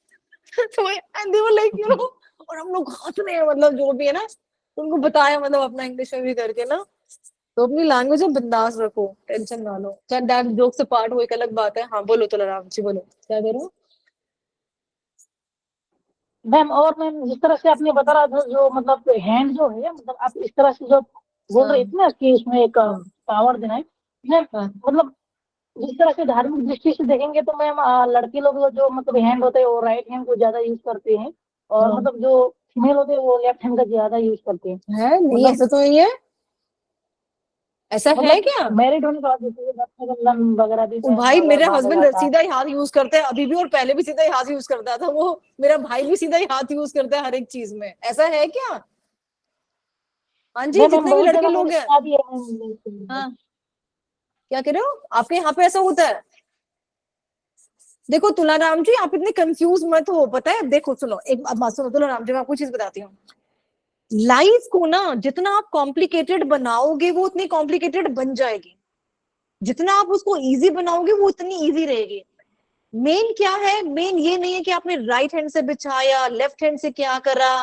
तो एंड दे वर लाइक और हम लोग हंस रहे हैं, मतलब जो भी है ना, उनको बताया मतलब अपना इंग्लिश में भी करके ना। तो अपनी लैंग्वेज में बिंदास रखो, टेंशन ना लो, चाहे डैड जोक से पार्ट हो एक अलग बात है। हाँ बोलो तुलाराम जी, बोलो क्या करो। मैम, और मैम जिस तरह से आपने बता रहा था, जो मतलब हैंड जो है, मतलब आप इस तरह से जो बोल हाँ रहे थे ना कि उसमें एक हाँ पावर देना है मैम, हाँ मतलब जिस तरह से धार्मिक दृष्टि से देखेंगे, तो मैम लड़के लोग जो मतलब हैंड होते हैं वो राइट हैंड को ज्यादा यूज करते हैं, और हाँ। मतलब जो फीमेल होते हैं वो लेफ्ट हैंड का ज्यादा यूज करते हैं। है नहीं, मतलब ऐसा तो नहीं है, ऐसा है मतलब क्या? मैरिड होने के बाद जैसे रक्षाबंधन वगैरह भी ओ मैम भाई, अगर मेरे बांधा हस्बैंड जाता है। सीधा ही हाथ यूज करते हैं अभी भी, और पहले भी सीधा ही हाथ यूज करता था वो। मेरा भाई भी सीधा ही हाथ यूज करता है हर एक चीज में, ऐसा है क्या? हाँ जी, मैम जितने भी बहुत लड़के जगह लोग मैंने हैं। सुना भी है मैम। हाँ, क्या कह रहे हो, आपके यहाँ पे ऐसा होता है? देखो तुलाराम जी, आप इतने कंफ्यूज मत हो, पता है, देखो सुनो एक बात सुनो तुलाराम जी, मैं आपको चीज बताती हूँ। लाइफ को ना जितना आप कॉम्प्लिकेटेड बनाओगे वो उतनी कॉम्प्लिकेटेड बन जाएगी, जितना आप उसको इजी बनाओगे वो उतनी इजी रहेगी। मेन क्या है, मेन ये नहीं है कि आपने राइट हैंड से बिछाया, लेफ्ट हैंड से क्या करा,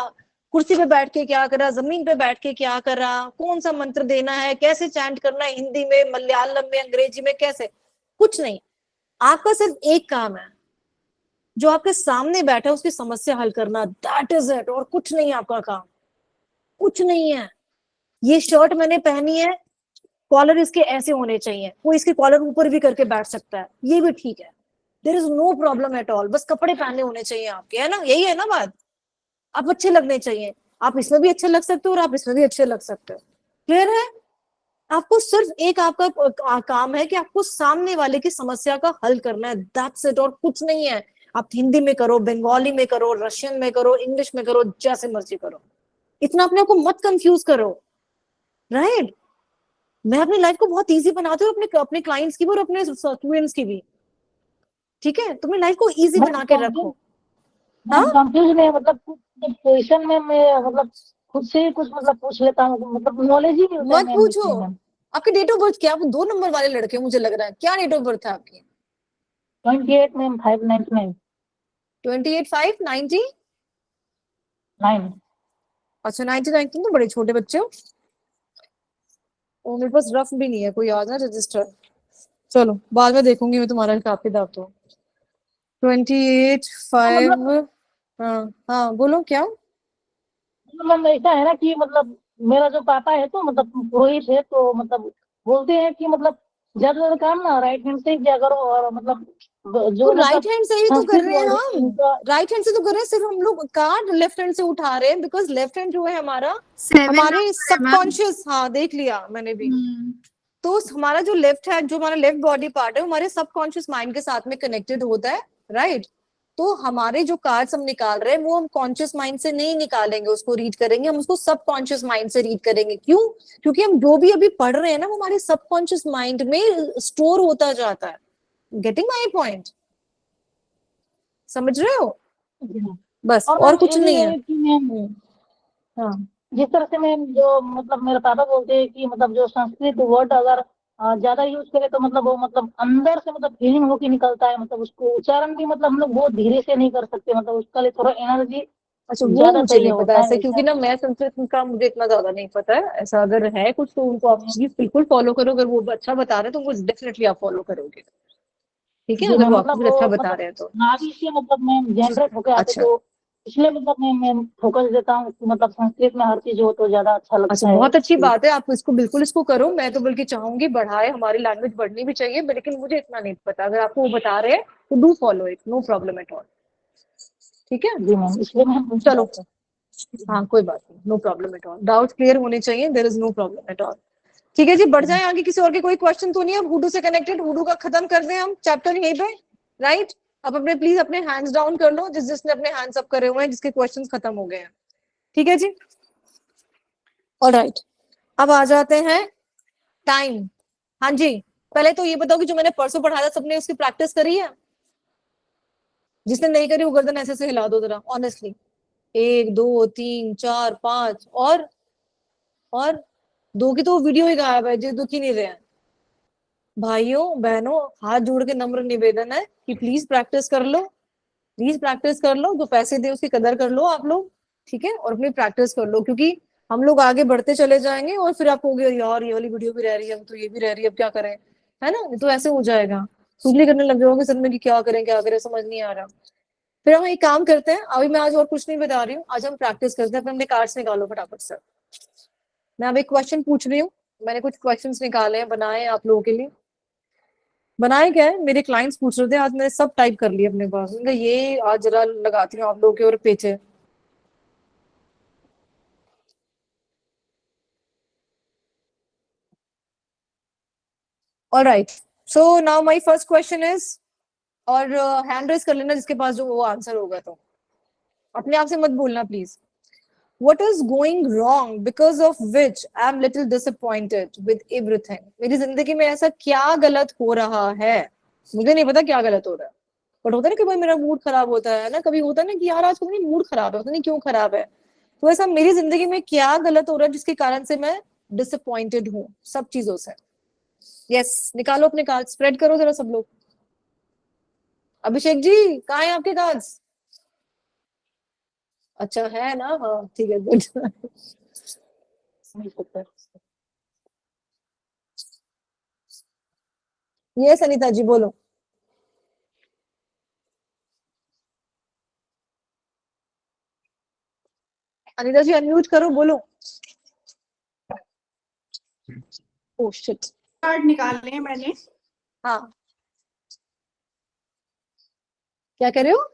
कुर्सी पे बैठ के क्या करा, जमीन पे बैठ के क्या करा, कौन सा मंत्र देना है, कैसे चैंट करना है, हिंदी में, मलयालम में, अंग्रेजी में, कैसे, कुछ नहीं। आपका सिर्फ एक काम है, जो आपके सामने बैठा है उसकी समस्या हल करना, दैट इज इट, और कुछ नहीं है आपका काम, कुछ नहीं है। ये शर्ट मैंने पहनी है, कॉलर इसके ऐसे होने चाहिए, कोई इसके कॉलर ऊपर भी करके बैठ सकता है, ये भी ठीक है, there is no problem at all, बस कपड़े पहने होने चाहिए आपके, है ना, यही है ना बात। आप अच्छे लगने चाहिए, आप इसमें भी अच्छे लग सकते हो और आप इसमें भी अच्छे लग सकते हो, क्लियर है? आपको सिर्फ एक आपका काम है कि आपको सामने वाले की समस्या का हल करना है, दैट्स इट, और कुछ नहीं है। आप हिंदी में करो, बंगाली में करो, रशियन में करो, इंग्लिश में करो, जैसे मर्जी करो, इतना अपने आप को मत कंफ्यूज करो, राइट? मैं अपनी लाइफ को बहुत इजी बनाती हूँ, अपने अपने क्लाइंट्स की भी और अपने स्टूडेंट्स की भी। ठीक है, तुम लाइफ को इजी मैम बना के रखो। हाँ, कंफ्यूज नहीं है, मतलब पोजिशन में मैं मतलब खुद से ही कुछ मतलब पूछ लेता हूँ, मतलब नॉलेज ही नहीं होता है मत मैम पूछो। इसमें मैम। आपकी डेट ऑफ बर्थ क्या? आप 2 नंबर वाले लड़के हो, मुझे लग रहा है, क्या डेट ऑफ बर्थ है आपकी? 28 मैम 599 28/5/90। 9। अच्छा 19 तो बड़े छोटे बच्चे हो। और मेरे पास रफ भी नहीं है कोई, याद ना रजिस्टर। चलो बाद में देखूंगी मैं तुम्हारा हिसाब किताब तो। 28/5। हाँ हाँ बोलो क्या। मतलब ऐसा है ना कि मतलब मेरा जो पापा है तो मतलब पुरोहित है, तो मतलब बोलते हैं कि मतलब ज्यादा ज्यादा काम ना राइट हैंड से ही किया करो, और मतलब तो जो राइट मतलब हैंड से ही तो कर संस्कृत रहे हैं वर्ड है हम। उनका। राइट हैंड से तो कर रहे हैं, सिर्फ हम लोग कार्ड लेफ्ट हैंड से उठा रहे हैं, बिकॉज लेफ्ट हैंड जो है हमारा, 7 हमारे number है, मैम। सबकॉन्शियस, हाँ देख लिया मैंने भी। तो हमारा जो लेफ्ट है, जो हमारा लेफ्ट बॉडी पार्ट है, हमारे सबकॉन्शियस माइंड के साथ में कनेक्टेड होता है, राइट। तो हमारे जो कार्ड्स हम निकाल रहे हैं वो हम कॉन्शियस माइंड से नहीं निकालेंगे, उसको रीड करेंगे, हम उसको सबकॉन्शियस माइंड से रीड करेंगे। क्यों? क्योंकि हम जो भी अभी पढ़ रहे हैं ना, वो हमारे सबकॉन्शियस माइंड में स्टोर होता जाता है। Getting my point? समझ रहे हो? बस और और मैम कुछ ये भी नहीं है। है कि मैम हाँ जिस तरह से मैम जो मतलब मेरे पापा बोलते हैं कि मतलब जो संस्कृत वर्ड अगर ज्यादा यूज करें तो मतलब वो मतलब अंदर से मतलब फीलिंग होके निकलता है, मतलब उसको उच्चारण भी मतलब हम लोग बहुत धीरे से नहीं कर सकते, मतलब उसका लिए थोड़ा एनर्जी अच्छा, वो ज्यादा मुझे चाहिए नहीं पता होता है ऐसे, वैसा। क्योंकि ना मैं संस्कृत का मुझे इतना ज्यादा नहीं पता है। ऐसा अगर है कुछ तो उनको आप प्लीज बिल्कुल फॉलो करो, अगर वो अच्छा बता रहे हैं तो वो डेफिनेटली आप फॉलो करोगे, ठीक है, जी अगर मैम, वो आपको मतलब कुछ वो अच्छा बता मतलब रहे हैं तो। नाभि से मतलब मैं जनरेट होके आते, अच्छा तो इसलिए मतलब मैं फोकस देता हूँ कि मतलब संस्कृत में हर चीज हो तो ज्यादा अच्छा अच्छा, लगता है। बहुत अच्छी बात है, आप इसको बिल्कुल इसको करो। मैं तो बल्कि चाहूंगी बढ़ाए, हमारी लैंग्वेज बढ़नी भी चाहिए, लेकिन मुझे इतना नहीं पता। अगर आपको वो बता रहे हैं तो do follow it, no problem at all, ठीक है। जी मैम, इसलिए मैं पूछ रहा चलो, था। हाँ कोई बात नहीं, no problem at all, doubt clear होने चाहिए, there is no problem at all. ठीक है जी, बढ़ जाए आगे। किसी और के कोई क्वेश्चन तो नहीं है? अब हुडू से कनेक्टेड, हुडू का खत्म कर दें हम चैप्टर यहीं पे, राइट। अब अपने प्लीज अपने हैंड्स डाउन कर लो, जिसने अपने हैंड्स अप करे हुए हैं, जिसके क्वेश्चंस खत्म हो गए हैं, ठीक है जी। ऑलराइट, अब आ जाते हैं टाइम। हाँ जी, पहले तो ये बताओ कि जो मैंने परसों पढ़ाया था सबने उसकी प्रैक्टिस करी है? जिसने नहीं करी वो गर्दन ऐसे से हिला दो जरा, ऑनेस्टली। 1 2 3 4 5, और दो की तो वीडियो ही गायब है, जो दुख ही नहीं रहे हैं। भाइयों बहनों, हाथ जोड़ के नम्र निवेदन है कि प्लीज प्रैक्टिस कर लो, प्लीज प्रैक्टिस कर लो। जो पैसे दे उसकी कदर कर लो आप लोग, ठीक है, और अपनी प्रैक्टिस कर लो, क्योंकि हम लोग आगे बढ़ते चले जाएंगे और फिर आप कहोगे यार ये वाली वीडियो भी रह रही है, अब तो ये भी रह रही है, अब क्या करें, है ना। ये तो ऐसे हो जाएगा, चुगली करने लग जाओगे सर में कि क्या करें क्या करें, समझ नहीं आ रहा। फिर हम एक काम करते हैं, अभी मैं आज और कुछ नहीं बता रही हूँ, आज हम प्रैक्टिस करते हैं। अपने कार्ड्स निकालो फटाफट से। मैं अब एक क्वेश्चन पूछ रही हूँ, मैंने कुछ क्वेश्चंस निकाले हैं, बनाए हैं आप लोगों के लिए। बनाए क्या है, मेरे क्लाइंट्स पूछ रहे थे, आज मैंने सब टाइप कर लिया अपने पास। उनका ये आज जरा लगाती हूँ आप लोगों के और पेचे। Alright, so now my first question is, और हैंड रेज कर लेना जिसके पास जो वो आंसर होगा, तो अपने आप से मत बोलना please. What is going wrong because of which I am little disappointed with everything? मेरी जिंदगी में ऐसा क्या गलत हो रहा है? मुझे नहीं पता क्या गलत हो रहा है, बट होता है ना कि भाई मेरा मूड खराब होता है ना, कभी होता है ना कि यार आज पता नहीं मूड खराब है, पता नहीं क्यों खराब है। तो ऐसा मेरी जिंदगी में क्या गलत हो रहा है जिसके कारण से मैं डिसअपॉइंटेड हूँ सब चीजों से? यस, निकालो अपने कार्ड, स्प्रेड करो जरा सब लोग। अभिषेक जी, कहाँ है आपके कार्ड्स? अच्छा है ना, हाँ ठीक है, गुड। नहीं सकता। यस अनीता जी बोलो। अनीता जी अनम्यूट करो, बोलो। Oh shit. कार्ड निकाले हैं मैंने। हाँ, क्या कर रहे हो?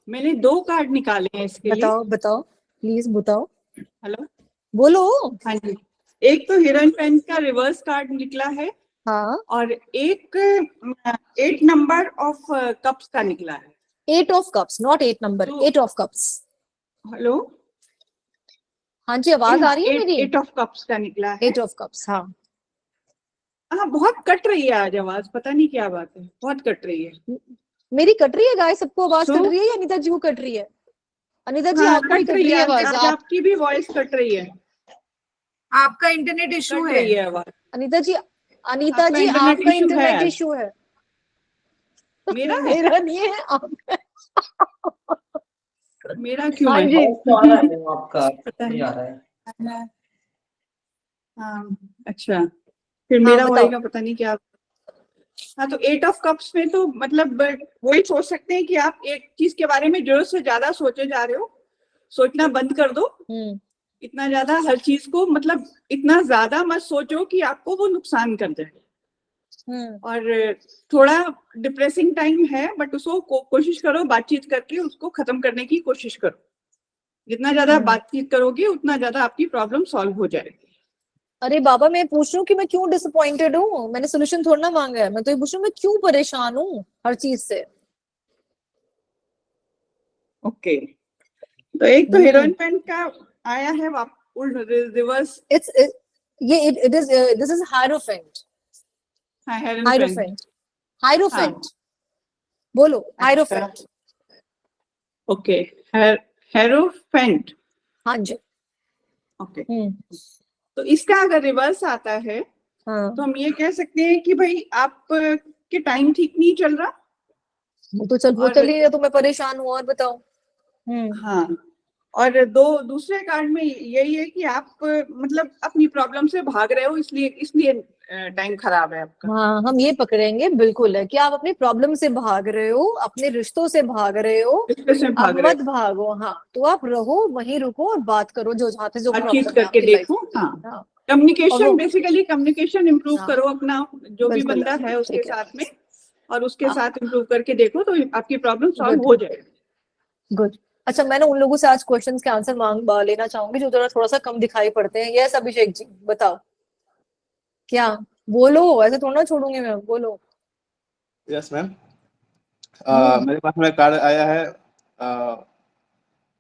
मैंने 2 कार्ड निकाले हैं इसके लिए। बताओ बताओ, प्लीज बताओ, हेलो। बोलो। हाँ जी, एक तो हिरन पेन का रिवर्स कार्ड निकला है, हाँ, और एक 8 नंबर ऑफ कप्स का निकला है। 8 ऑफ कप्स, नॉट 8 नंबर, तो 8 ऑफ कप्स। हेलो, हाँ जी, आवाज आ रही है मेरी? 8 ऑफ कप्स का निकला है। 8 ऑफ कप्स, हाँ। हाँ, बहुत कट रही है आज आवाज, पता नहीं क्या बात है, बहुत कट रही है। मेरी कट रही है गाय, सबको आवाज So- कट रही है या अनीता जी को कट रही है? अनीता जी हाँ, आपको ही कट कट रही रही है है आवाज, आज आप। आपकी भी वॉइस कट रही है, आपका इंटरनेट इशू कट है। रही है आवाज। अनीता जी, अनीता आपका जी इंटरनेट आपका इशू है इंटरनेट आज। इशू है। मेरा है? मेरा नहीं है, आपका। मेरा क्यों हाँ है? जी, तो आ रहा है वो आपका, पता नहीं नहीं। आ रहा है। हाँ, अच्छा, फिर हाँ मेरा बताओ। होएगा, पता नहीं क्या। हाँ, तो 8 of Cups में तो मतलब वही सोच सकते हैं कि आप एक चीज के बारे में जरूरत से ज्यादा सोचे जा रहे हो, सोचना बंद कर दो। इतना ज्यादा हर चीज को मतलब इतना ज्यादा मत सोचो कि आपको वो नुकसान कर जाए। और थोड़ा डिप्रेसिंग टाइम है, बट उसको कोशिश करो बातचीत करके उसको खत्म करने की कोशिश करो। जितना ज्यादा बातचीत करोगे उतना ज्यादा आपकी प्रॉब्लम सॉल्व हो जाएगी। अरे बाबा, मैं पूछ रही हूँ कि मैं क्यों डिसअपॉइंटेड हूँ, मैंने सोल्यूशन थोड़ा ना मांगा है, मैं तो ये पूछ रही हूँ मैं क्यों परेशान हूँ हर चीज से। ओके, तो एक तो हीरोइन पैंट का आया है reverse. It is this is hierophant. हाँ, हायरोफेंट, हायरोफेंट बोलो, हायरोफेंट। Okay, hierophant. हाँ जी। ओके, तो इसका अगर रिवर्स आता है तो हम ये कह सकते हैं कि भाई आप के टाइम ठीक नहीं चल रहा। वो चल ही है तो मैं परेशान हूँ, और बताओ। हाँ, और दूसरे कार्ड में यही है कि आप मतलब अपनी प्रॉब्लम से भाग रहे हो, इसलिए टाइम खराब है आपका। हाँ, हम ये पकड़ेंगे बिल्कुल है कि आप अपनी प्रॉब्लम से भाग रहे हो, अपने रिश्तों से भाग रहे हो। आप मत भागो, हाँ, तो आप रहो वहीं, रुको और बात करो जो जहाँ से जो बातचीत प्रॉब्लम है करके आपकी लाइफ। देखो। हाँ, कम्युनिकेशन, बेसिकली कम्युनिकेशन इम्प्रूव करो अपना, जो भी बंदा है उसके साथ में, और उसके साथ इम्प्रूव करके देखो तो आपकी प्रॉब्लम सॉल्व हो जाएगी। गुड। अच्छा, मैं ना उन लोगों से आज क्वेश्चंस के आंसर लेना चाहूंगी जो थोड़ा सा कम दिखाई पड़ते हैं। यस अभिषेक जी, बताओ क्या। बोलो, ऐसे थोड़ा ना छोड़ूंगी मैं, बोलो। यस मैम, मेरे पास में कार्ड आया है,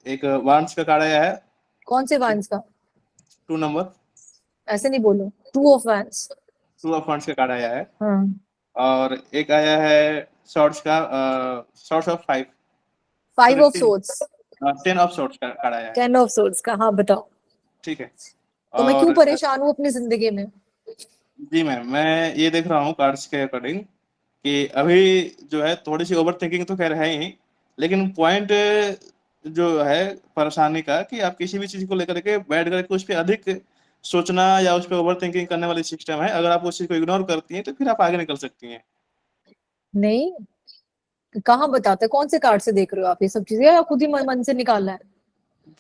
एक वांस का कार्ड आया है। कौन से वांस का? 2 नंबर। ऐसे नहीं बोलो, 2 ऑफ वांस। 2 ऑफ वांस का कार्ड आया है। हाँ। और एक आया है शॉर्ट्स का, shorts of 5। 5 of swords. 10 of shorts का कार्ड आया है। 10 ऑफ सोर्ड्स का, हाँ बताओ। ठीक है। तो मैं क्यों परेशान हूँ अपनी जिंदगी में? जी मैम, मैं ये देख रहा हूँ कार्ड्स के अकॉर्डिंग कि अभी जो है थोड़ी सी ओवर थिंकिंग तो खैर है ही, लेकिन पॉइंट जो है परेशानी का कि आप किसी भी चीज को लेकर के बैठ करके उस पर अधिक सोचना या उस पर ओवर थिंकिंग करने वाली सिस्टम है। अगर आप उस चीज को इग्नोर करती हैं तो फिर आप आगे निकल सकती हैं। नहीं, कहाँ बताते, कौन से कार्ड से देख रहे हो आप ये सब चीजें, या खुद ही मन से निकाला है?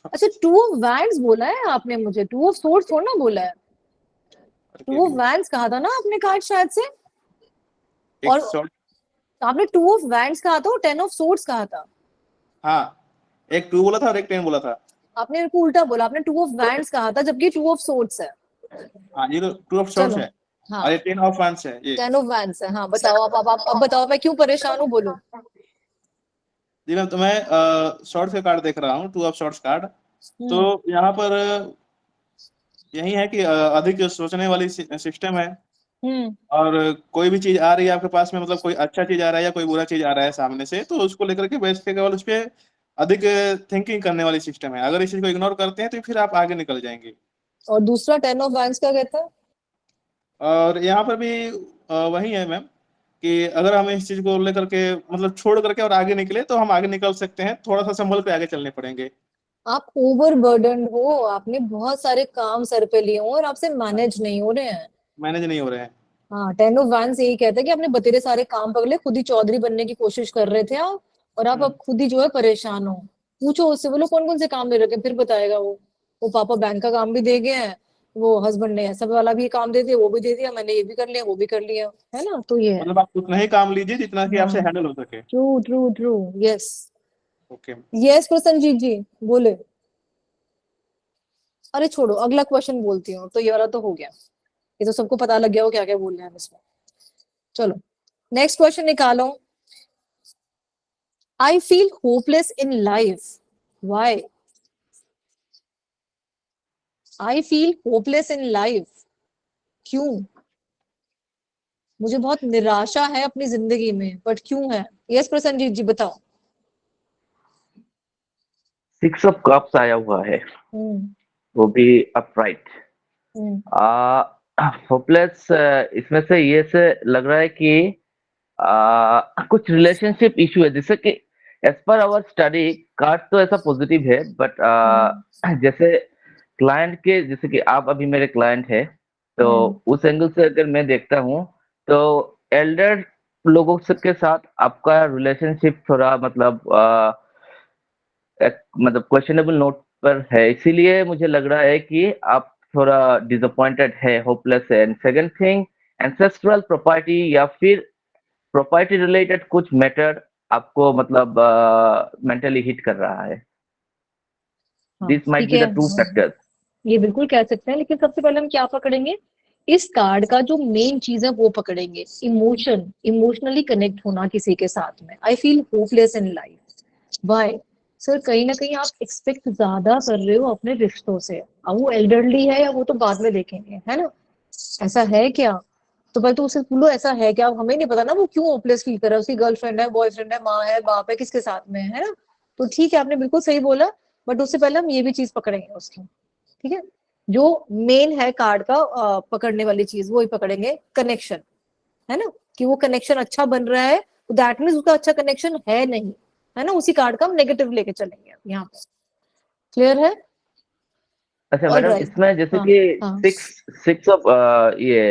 अच्छा, 2 ऑफ वैंड्स बोला है आपने मुझे, 2 ऑफ सोर्ड्स थोड़ा ना बोला है। 2 ऑफ वैंड्स कहा था ना आपने कार्ड शायद से, और आपने 2 ऑफ वैंड्स कहा था और 10 ऑफ सोर्ड्स कहा था। हाँ, एक 2 बोला था और एक 10 बोला था। आपने मेरे को उल्टा बोला, आपने 2 ऑफ वैंड्स कहा था जबकि 2 ऑफ सोर्ड्स है। हाँ, ये तो 2 ऑफ सोर्ड्स है। हाँ, और ये 10 ऑफ वांस है। ये 10 ऑफ वैंड्स है। हाँ बताओ, अब बताओ मैं क्यों परेशान हूँ, बोलो। जी मैम, तो मैं शॉर्ट्स का कार्ड देख रहा हूँ, 2 ऑफ शॉर्ट्स कार्ड। तो यहाँ पर यही है कि अधिक सोचने वाली सिस्टम है। और कोई भी चीज आ रही है आपके पास में, मतलब कोई अच्छा चीज आ रहा है या कोई बुरा चीज आ रहा है सामने से, तो उसको लेकर के बैठ के केवल उस पर अधिक थिंकिंग करने वाली सिस्टम है। अगर इस चीज को इग्नोर करते हैं तो फिर आप आगे निकल जाएंगे। और दूसरा 10 ऑफ वैंड्स क्या कहता है? और यहाँ पर भी वही है मैम कि अगर हम इस चीज को लेकर के मतलब छोड़ करके और आगे निकले तो हम आगे निकल सकते हैं, थोड़ा सा संभल के आगे चलने पड़ेंगे। आप ओवरबर्डन्ड हो, आपने बहुत सारे काम सर पे लिए हो और आपसे मैनेज नहीं हो रहे हैं। मैनेज नहीं हो रहे हैं। हाँ, 10 ऑफ वैंड्स यही कहते हैं कि आपने बतेरे सारे काम पकड़ ले, खुद ही चौधरी बनने की कोशिश कर रहे थे आप, और आप अब खुद ही जो है परेशान हो। पूछो उससे, बोलो कौन कौन से काम ले रखे, फिर बताएगा वो पापा बैंक का काम भी दे गए हैं, वो हस्बैंड ने ऐसा वाला भी काम दे दिया, वो भी दे दिया, मैंने ये भी कर लिया, वो भी कर लिया, है ना। तो ये है, मतलब आप उतना ही काम लीजिए जितना कि आपसे हैंडल हो सके। True true true, yes okay. Yes Prasenjit ji बोले। अरे छोड़ो, अगला क्वेश्चन बोलती हूँ, तो ये वाला तो हो गया, ये तो सबको पता लग गया हो क्या क्या बोल रहे हैं इसमें। चलो नेक्स्ट क्वेश्चन निकालो। आई feel hopeless in life, why? I feel hopeless in life, क्यों? मुझे बहुत निराशा है अपनी जिंदगी में, बट क्यों है? यस प्रसन्नजीत जी बताओ। 6 ऑफ कप्स आया हुआ है, वो भी अपराइट। होपलेस, इसमें से ये से लग रहा है कि कुछ रिलेशनशिप इशू है, जिससे कि as per hour study card तो ऐसा पॉजिटिव है, बट जैसे क्लाइंट के, जैसे कि आप अभी मेरे क्लाइंट है, तो उस एंगल से अगर मैं देखता हूँ तो एल्डर लोगों के साथ आपका रिलेशनशिप थोड़ा मतलब क्वेश्चनेबल नोट पर है, इसीलिए मुझे लग रहा है कि आप थोड़ा डिसअपॉइंटेड है, होपलेस है। And second thing, ancestral property या फिर प्रॉपर्टी रिलेटेड कुछ मैटर आपको मतलब मेंटली हिट कर रहा है। हाँ दिस माइट ठीक बी है, द टू फैक्टर्स। ये बिल्कुल कह सकते हैं, लेकिन सबसे पहले हम क्या पकड़ेंगे, इस कार्ड का जो मेन चीज है वो पकड़ेंगे, इमोशनली कनेक्ट होना किसी के साथ में। I feel hopeless in life. Why sir? कहीं ना कहीं आप एक्सपेक्ट ज्यादा कर रहे हो अपने रिश्तों से। अब वो एल्डरली है या वो तो बाद में देखेंगे, है ना? ऐसा है क्या? तो भाई तो उसे बोलो ऐसा है क्या। अब हमें नहीं पता ना वो क्यों होपलेस फील कर रहा है, उसकी गर्लफ्रेंड है, बॉयफ्रेंड है, माँ है, बाप है, किसके साथ में है ना? तो ठीक है, आपने बिल्कुल सही बोला, बट उससे पहले हम ये भी चीज पकड़ेंगे उसकी। ठीक है, जो मेन है कार्ड का पकड़ने वाली चीज वो ही पकड़ेंगे, कनेक्शन, है ना? कि वो कनेक्शन अच्छा बन रहा है, तो दैट मीन्स उसका अच्छा कनेक्शन है नहीं, है ना? उसी कार्ड का हम नेगेटिव लेके चलेंगे यहाँ पे। क्लियर है? अच्छा ऑल मैडम, राइट। इसमें जैसे हाँ कि हाँ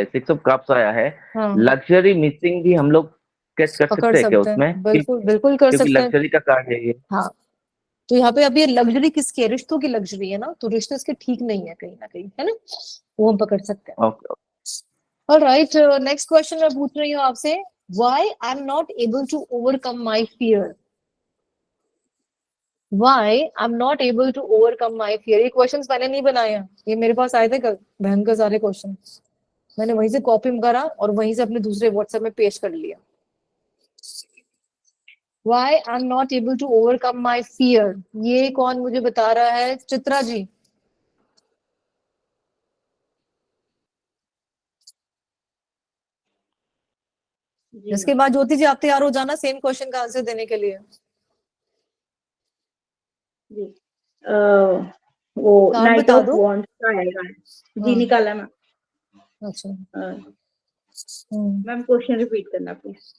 सिक्स ऑफ कप्स आया है, हाँ, लग्जरी मिसिंग भी हम लोग कैच कर पकड़ सकते हैं क्या सकते उसमें? हैं, बिल्कुल बिल्कुल कर क्योंकि सकते हैं। लग्जरी का कार्ड है ये। हाँ, तो यहाँ पे अब ये लग्जरी किसकी है? रिश्तों की लग्जरी है ना, तो रिश्ते इसके ठीक नहीं है कहीं ना कहीं, है ना? वो हम पकड़ सकते हैं। Okay. All right, next question मैं पूछ रही हूँ आपसे, why I am not able to overcome my fear. Why I am not able to overcome my fear. ये क्वेश्चंस मैंने नहीं बनाए हैं, ये मेरे पास आए थे कल, भयंकर सारे क्वेश्चन। मैंने वहीं से कॉपी करा और वहीं से अपने दूसरे व्हाट्सएप में पेस्ट कर लिया। Why I'm not able to overcome my fear? ये कौन मुझे बता रहा है? चित्रा जी। जी इसके बाद ज्योति जी आप तैयार हो जाना सेम क्वेश्चन का आंसर देने के लिए। जी वो कार्ड नाइट बता ऑफ दो। वॉन्ड्स का आएगा। जी हाँ, निकाला मैम। अच्छा। मैम क्वेश्चन रिपीट करना please.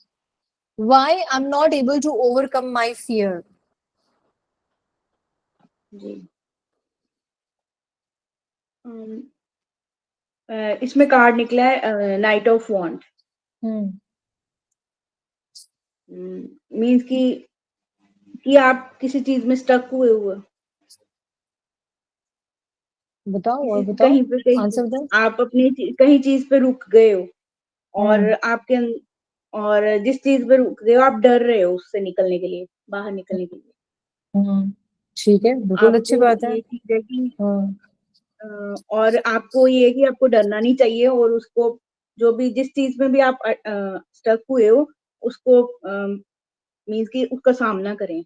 Why I'm not able to overcome my fear? जी इसमें कार्ड निकला है knight of wand. Hmm, means कि आप किसी चीज में स्टक हुए हुए, बताओ और बताओ, कहीं पे आंसर दो। आप अपनी कहीं चीज पे रुक गए हो और हम्म, आपके और जिस चीज पे रुक गए हो आप डर रहे हो उससे निकलने के लिए, बाहर निकलने के लिए। ठीक है, बिल्कुल अच्छी आपको बात है। ये चीज है कि हाँ, और आपको ये है कि आपको डरना नहीं चाहिए और उसको जो भी जिस चीज में भी आप स्टक हुए हो उसको मीन्स कि उसका सामना करें।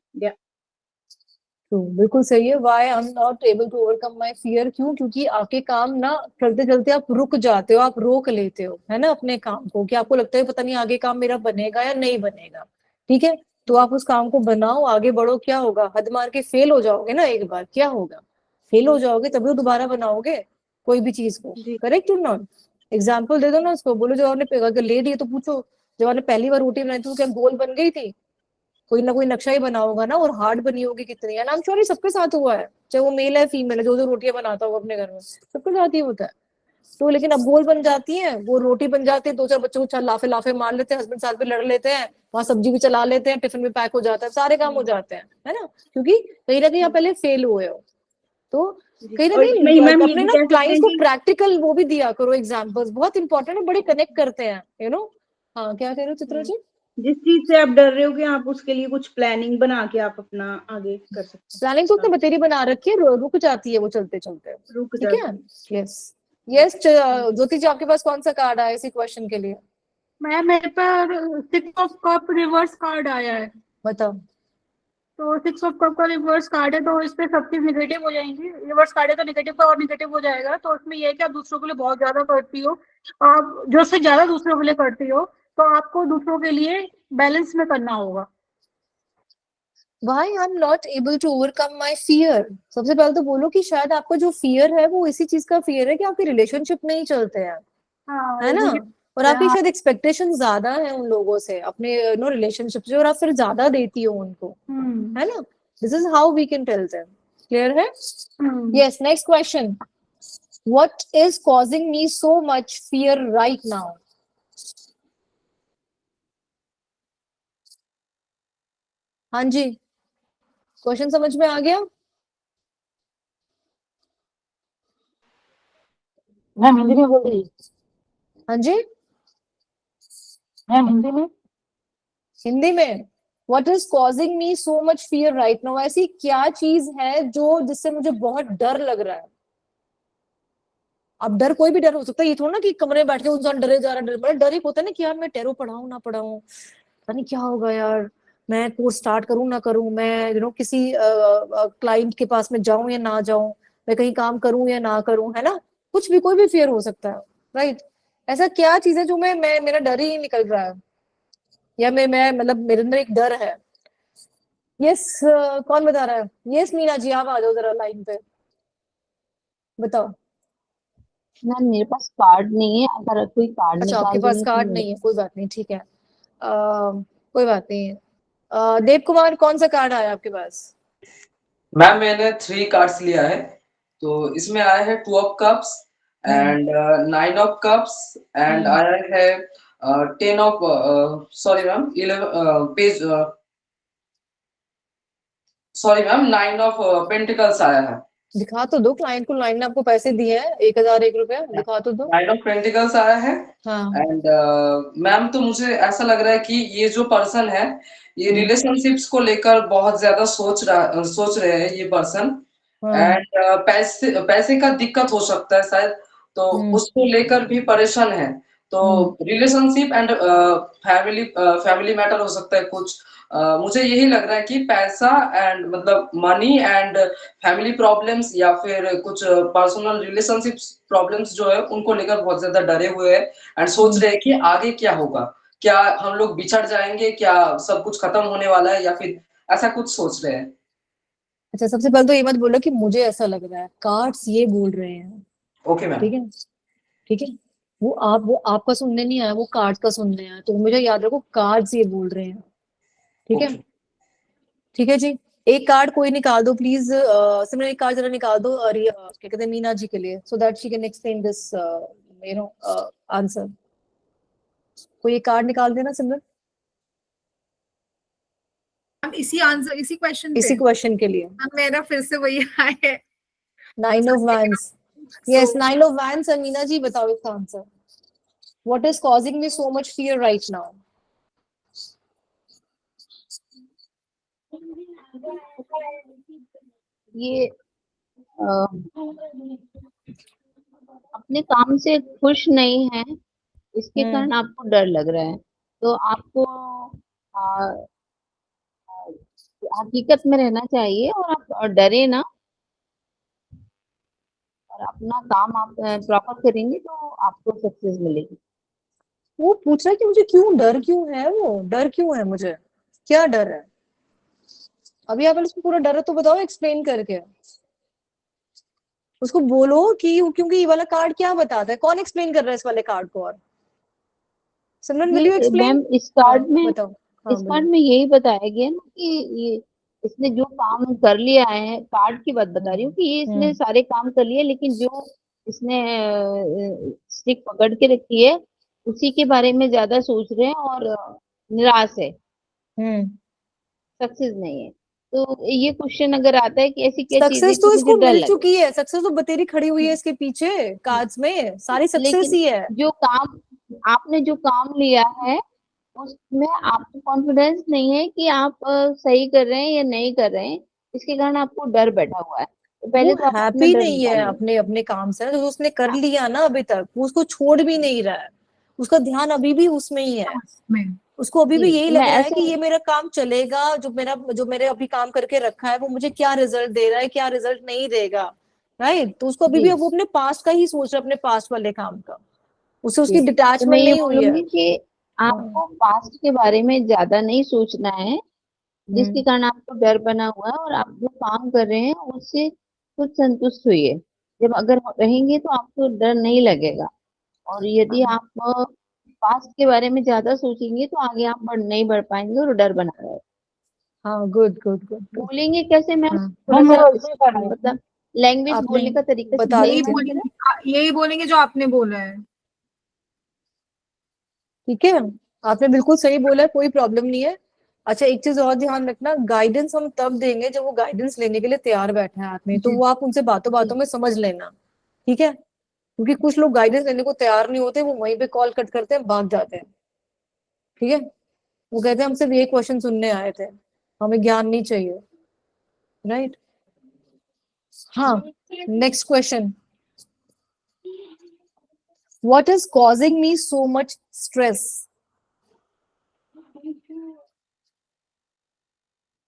तो बिल्कुल सही है। Why I am not able to overcome my fear. क्यों? क्योंकि आपके काम ना चलते चलते आप रुक जाते हो, आप रोक लेते हो, है ना, अपने काम को, कि आपको लगता है पता नहीं आगे काम मेरा बनेगा या नहीं बनेगा। ठीक है, तो आप उस काम को बनाओ, आगे बढ़ो। क्या होगा? हद मार के फेल हो जाओगे ना एक बार, क्या होगा? फेल हो जाओगे, तभी तो दोबारा बनाओगे कोई भी चीज को। जी करेक्ट और नॉट? एग्जाम्पल दे दो ना उसको, बोलो जब आपने अगर लेट, ये तो पूछो जब आपने पहली बार रोटी बनाई थी तो क्या गोल बन गई थी? कोई ना कोई नक्शा ही बना होगा ना, और हार्ड बनी होगी कितनी, है ना? I'm sure ये सबके साथ हुआ है, चाहे वो मेल है फीमेल है, जो जो रोटियां बनाता हो अपने घर में, सबके साथ ही होता है। तो लेकिन अब गोल बन जाती है, वो रोटी बन जाती है, दो चार बच्चों को लाफे लाफे मार लेते हैं, हस्बैंड साथ में लड़ लेते हैं, वहां सब्जी भी चला लेते हैं, टिफिन भी पैक हो जाता है, सारे काम हो जाते हैं, है ना? क्योंकि कहीं ना कहीं आप पहले फेल हुए हो। तो कहीं ना और इसमें कहीं मैम ये अपने भी ना कह सकते क्लाइंट्स हैं को कि प्रैक्टिकल वो भी दिया करो, एग्जाम्पल्स बहुत इंपॉर्टेंट है, बड़े कनेक्ट करते हैं, यू नो। हाँ, क्या कह रहे हो चित्रा जी? जिस चीज से आप डर रहे हो कि आप उसके लिए कुछ प्लानिंग बना के आप अपना आगे कर सकते प्लानिंग तो उसने हैं, बतेरी बना रखी है, रुक जाती है वो चलते चलते। रुक ठीक है, जाती है। Yes yes. ज्योति जी आपके पास कौन सा कार्ड आया इसी क्वेश्चन के लिए? मैं मेरे पर 6 ऑफ कप रिवर्स कार्ड आया है। बताओ। तो 6 ऑफ कप का रिवर्स कार्ड है, तो इस पे सब चीज निगेटिव हो जाएंगी। रिवर्स कार्ड है तो निगेटिव का और निगेटिव हो जाएगा। तो इसमें ये है कि आप दूसरों के लिए बहुत ज्यादा करती हो, आप जो से ज्यादा दूसरों के लिए करती हो, तो आपको दूसरों के लिए बैलेंस में करना होगा। Why I'm not able to overcome my fear? सबसे पहले तो बोलो कि शायद आपका जो फियर है वो इसी चीज का फियर है कि आपके रिलेशनशिप नहीं चलते हैं, हाँ, है ये ना? मुझे और आपकी हाँ। शायद एक्सपेक्टेशन ज्यादा है उन लोगों से, अपने नो रिलेशनशिप से, और आप फिर ज्यादा देती हो उनको, हम्म है ना? This is how we can tell them. Clear है? Hmm yes, next question. What is causing me so much fear right now? हाँ जी, क्वेश्चन समझ में आ गया? मैम हिंदी में बोल रही। हाँ जी, मैम हिंदी में। हिंदी में What is causing me so much fear right now? ऐसी क्या चीज है जो जिससे मुझे बहुत डर लग रहा है? अब डर कोई भी डर हो सकता है, ये थोड़ा ना कि कमरे में बैठ के इंसान डरे जा रहा है, डर एक होता है ना कि यार मैं टेरो पढ़ाऊं ना पढ़ाऊं, पता नहीं क्या होगा यार, मैं कोर्स स्टार्ट करूं ना करूं, मैं किसी क्लाइंट के पास में जाऊं या ना जाऊं, मैं कहीं काम करूं या ना करूं, है ना? कुछ भी, कोई भी फियर हो सकता है, राइट? ऐसा क्या चीज है जो मैं मेरा डर ही नहीं निकल रहा है, या मैं मतलब मेरे अंदर एक डर है। यस, कौन बता रहा है? यस मीना जी, आप आ जाओ जरा लाइन पे, बताओ। मैम मेरे पास कार्ड नहीं है, अगर कोई कार्ड अच्छा, आपके निकाल पास देंगे तो कार्ड नहीं है, कोई बात नहीं, ठीक है, कोई बात नहीं। देव कुमार, कौन सा कार्ड आया आपके पास? मैम मैंने 3 कार्ड्स लिया है, तो इसमें आया है 2 of cups and 9 of cups and आया है 10 of sorry ma'am 11 page sorry ma'am 9 of pentacles आया है। दिखा तो दो, क्लाइंट को लाइन ने आपको पैसे दिए हैं 1001 रुपया, दिखा तो दो। 9 ऑफ पेंटिकल्स आया है हाँ, एंड मैम तो मुझे ऐसा लग रहा है कि ये जो पर्सन है ये रिलेशनशिप्स को लेकर बहुत ज्यादा सोच रहे हैं ये पर्सन एंड पैसे का दिक्कत हो सकता है शायद, तो उसको लेकर भी परेशान है। तो रिलेशनशिप एंड फैमिली मैटर हो सकता है कुछ। मुझे यही लग रहा है कि पैसा एंड मतलब मनी एंड फैमिली प्रॉब्लम्स या फिर कुछ पर्सनल रिलेशनशिप्स प्रॉब्लम्स जो है उनको लेकर बहुत ज्यादा डरे हुए हैं एंड सोच रहे हैं कि आगे क्या होगा, क्या हम लोग बिछड़ जाएंगे, क्या सब कुछ खत्म होने वाला है, या फिर ऐसा कुछ सोच रहे हैं। अच्छा, सबसे पहले तो ये मत बोलो कि मुझे ऐसा लग रहा है, कार्ड्स ये बोल रहे हैं, ओके मैम। ठीक है, ठीक है। वो आपका सुनने नहीं आया, वो कार्ड्स का सुनने आया, तो मुझे याद रखो कार्ड्स ये बोल रहे हैं, ठीक है, ठीक है जी। एक कार्ड कोई निकाल दो प्लीज, सिमरन एक कार्ड जरा निकाल दो, और ये क्या कहते हैं, मीना जी के लिए, so that she can explain this answer. कोई एक कार्ड निकाल देना सिमरन, हम इसी आंसर, इसी क्वेश्चन इसी पे क्वेश्चन के लिए। हम, मेरा फिर से वही आया है, 9 of wands, yes, 9 of wands। and Meena ji बताओ इसका answer. What is causing me so much fear right now? ये अपने काम से खुश नहीं है, इसके कारण आपको डर लग रहा है। तो आपको हकीकत में रहना चाहिए और आप डरे ना, और अपना काम आप प्रॉपर करेंगे तो आपको सक्सेस मिलेगी। वो पूछ रहा है कि मुझे क्यों डर, क्यों है, वो डर क्यों है, मुझे क्या डर है? अभी आप उसको पूरा डर है तो बताओ एक्सप्लेन करके, उसको बोलो कि क्योंकि ये वाला कार्ड क्या बताता है, कौन एक्सप्लेन कर रहा है इस वाले कार्ड को? और सिमरन विल यू एक्सप्लेन? मैम इस कार्ड में बताओ। इस कार्ड में यही बताया गया ना कि ये इसने जो काम कर लिया है, कार्ड की बात बता रही हूँ कि ये इसने सारे काम कर लिए, लेकिन जो इसने स्टिक पकड़ के रखी है उसी के बारे में ज्यादा सोच रहे हैं और निराश है, सक्सेस नहीं है। तो ये क्वेश्चन अगर आता है कि ऐसी क्या चीज है सक्सेस कि तो मुझे इसको डर मिल लगे, चुकी है, सक्सेस तो बतेरी खड़ी हुई है इसके पीछे, कार्ड्स में सारी सक्सेस लेकिन ही है। जो काम आपने जो काम लिया है उसमें आपको कॉन्फिडेंस नहीं है कि आप सही कर रहे हैं या नहीं कर रहे हैं, इसके कारण आपको डर बैठा हुआ है। तो पहले वो तो आप अपना हैप्पी डर नहीं है निकालिए। अपने अपने काम से, जो उसने कर लिया ना अभी तक, वो उसको छोड़ भी नहीं रहा है, उसका ध्यान अभी भी उसमें ही है, उसको अभी भी जी, यही तो लग मैं रहा है ऐसे कि ये मेरा काम चलेगा, जो मेरे अभी काम करके रखा है वो मुझे क्या रिजल्ट दे रहा है, क्या रिजल्ट नहीं देगा, राइट? तो उसको अभी भी, जी वो अपने पास्ट का ही सोच रहा है, अपने पास्ट वाले काम का, उसे उसकी जी, तो मैं डिटैचमेंट ये नहीं हुई है। बोलूंगी कि आपको पास्ट के बारे में ज्यादा नहीं सोचना है, जिसके कारण आपको डर बना हुआ है, और आप जो काम कर रहे हैं उससे कुछ संतुष्ट हुई है। जब अगर रहेंगे तो आपको डर नहीं लगेगा, और यदि आप पास्ट के बारे में ज्यादा सोचेंगे तो आगे आप नहीं बढ़ पाएंगे और डर बना रहेगा। हाँ, गुड गुड गुड गुड। बोलेंगे कैसे मैम, थोड़ा मैम सा मेरा इसी कार्ड है। मतलब लैंग्वेज आपने बोलने का तरीका बता यही दीजिए, समझिए बोलेंगे, यही बोलेंगे जो आपने बोला है। ठीक है, आपने बिल्कुल सही बोला है, कोई प्रॉब्लम नहीं है। अच्छा, एक चीज और ध्यान रखना, गाइडेंस हम तब देंगे जब वो गाइडेंस लेने के लिए तैयार बैठे हैं आदमी, तो वो आप उनसे बातों बातों में समझ लेना, ठीक है? क्योंकि कुछ लोग गाइडेंस लेने को तैयार नहीं होते, वो वहीं पे कॉल कट करते हैं, भाग जाते हैं, ठीक है? वो कहते हैं हम सिर्फ ये क्वेश्चन सुनने आए थे, हमें ज्ञान नहीं चाहिए, राइट? हाँ, next question, what is causing me so much stress?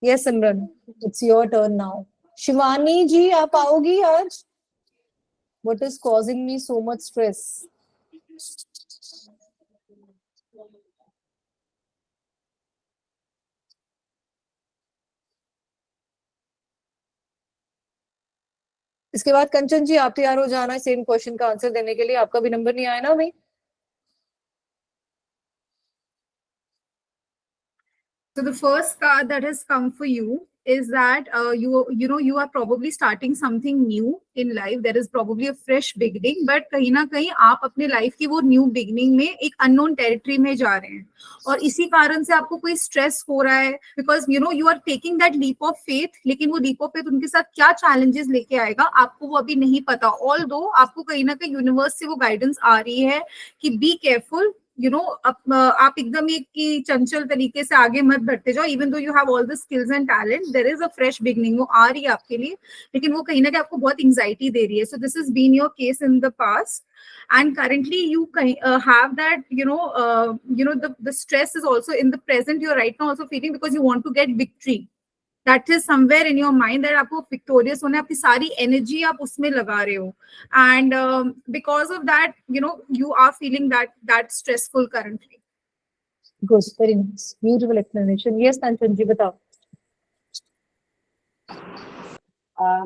Yes Simran, it's your turn now. Shivani ji, आप आओगी आज? व्हाट is causing me so much स्ट्रेस? इसके बाद कंचन जी आप तैयार हो जाना है सेम क्वेश्चन का आंसर देने के लिए, आपका भी नंबर नहीं आया ना भाई? So the first card that has come for you is that you are probably starting something new in life. There is probably a fresh beginning, but कहीं ना कहीं आप अपने लाइफ की वो न्यू बिगिनिंग में एक अननोन टेरिटरी में जा रहे हैं, और इसी कारण से आपको कोई स्ट्रेस हो रहा है, because you are taking that leap of faith, लेकिन वो लीप ऑफ फेथ उनके साथ क्या चैलेंजेस लेके आएगा आपको वो अभी नहीं पता। ऑल दो आपको कहीं ना कहीं यूनिवर्स से वो गाइडेंस आ रही है कि बी केयरफुल, आप एकदम एक की चंचल तरीके से आगे मत बढ़ते जाओ, even though you have all the skills and talent, there is a fresh beginning, वो आ रही है आपके लिए, लेकिन वो कहीं ना कहीं आपको बहुत एंजाइटी दे रही है। So this is been your case in the past, and currently you have that the stress is also in the present, you're right now also feeling because you want to get victory, that is somewhere in your mind that आपको victorious होना है, अपनी सारी energy आप उसमें लगा रहे हो, and because of that you are feeling that stressful currently. Good, very nice, beautiful explanation. Yes कंचन जी बताओ।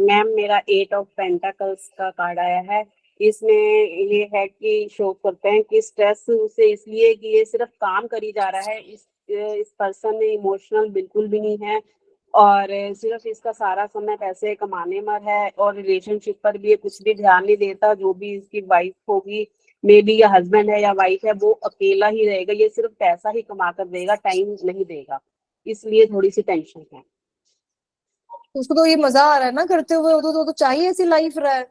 मैम मेरा 8 ऑफ पेंटाकल्स का कार्ड आया है, इसमें ये है कि शो करते हैं कि स्ट्रेस उसे इसलिए कि ये सिर्फ काम करी जा रहा है, इस पर्सन में इमोशनल बिल्कुल भी नहीं है, और सिर्फ इसका सारा समय पैसे कमाने में है, और रिलेशनशिप पर भी ये कुछ भी ध्यान नहीं देता। जो भी इसकी वाइफ होगी, मे बी या हस्बैंड है या वाइफ है, वो अकेला ही रहेगा, ये सिर्फ पैसा ही कमा कर देगा, टाइम नहीं देगा, इसलिए थोड़ी सी टेंशन है। उसको तो ये मजा आ रहा है ना करते हुए, तो चाहिए ऐसी लाइफ रहा है,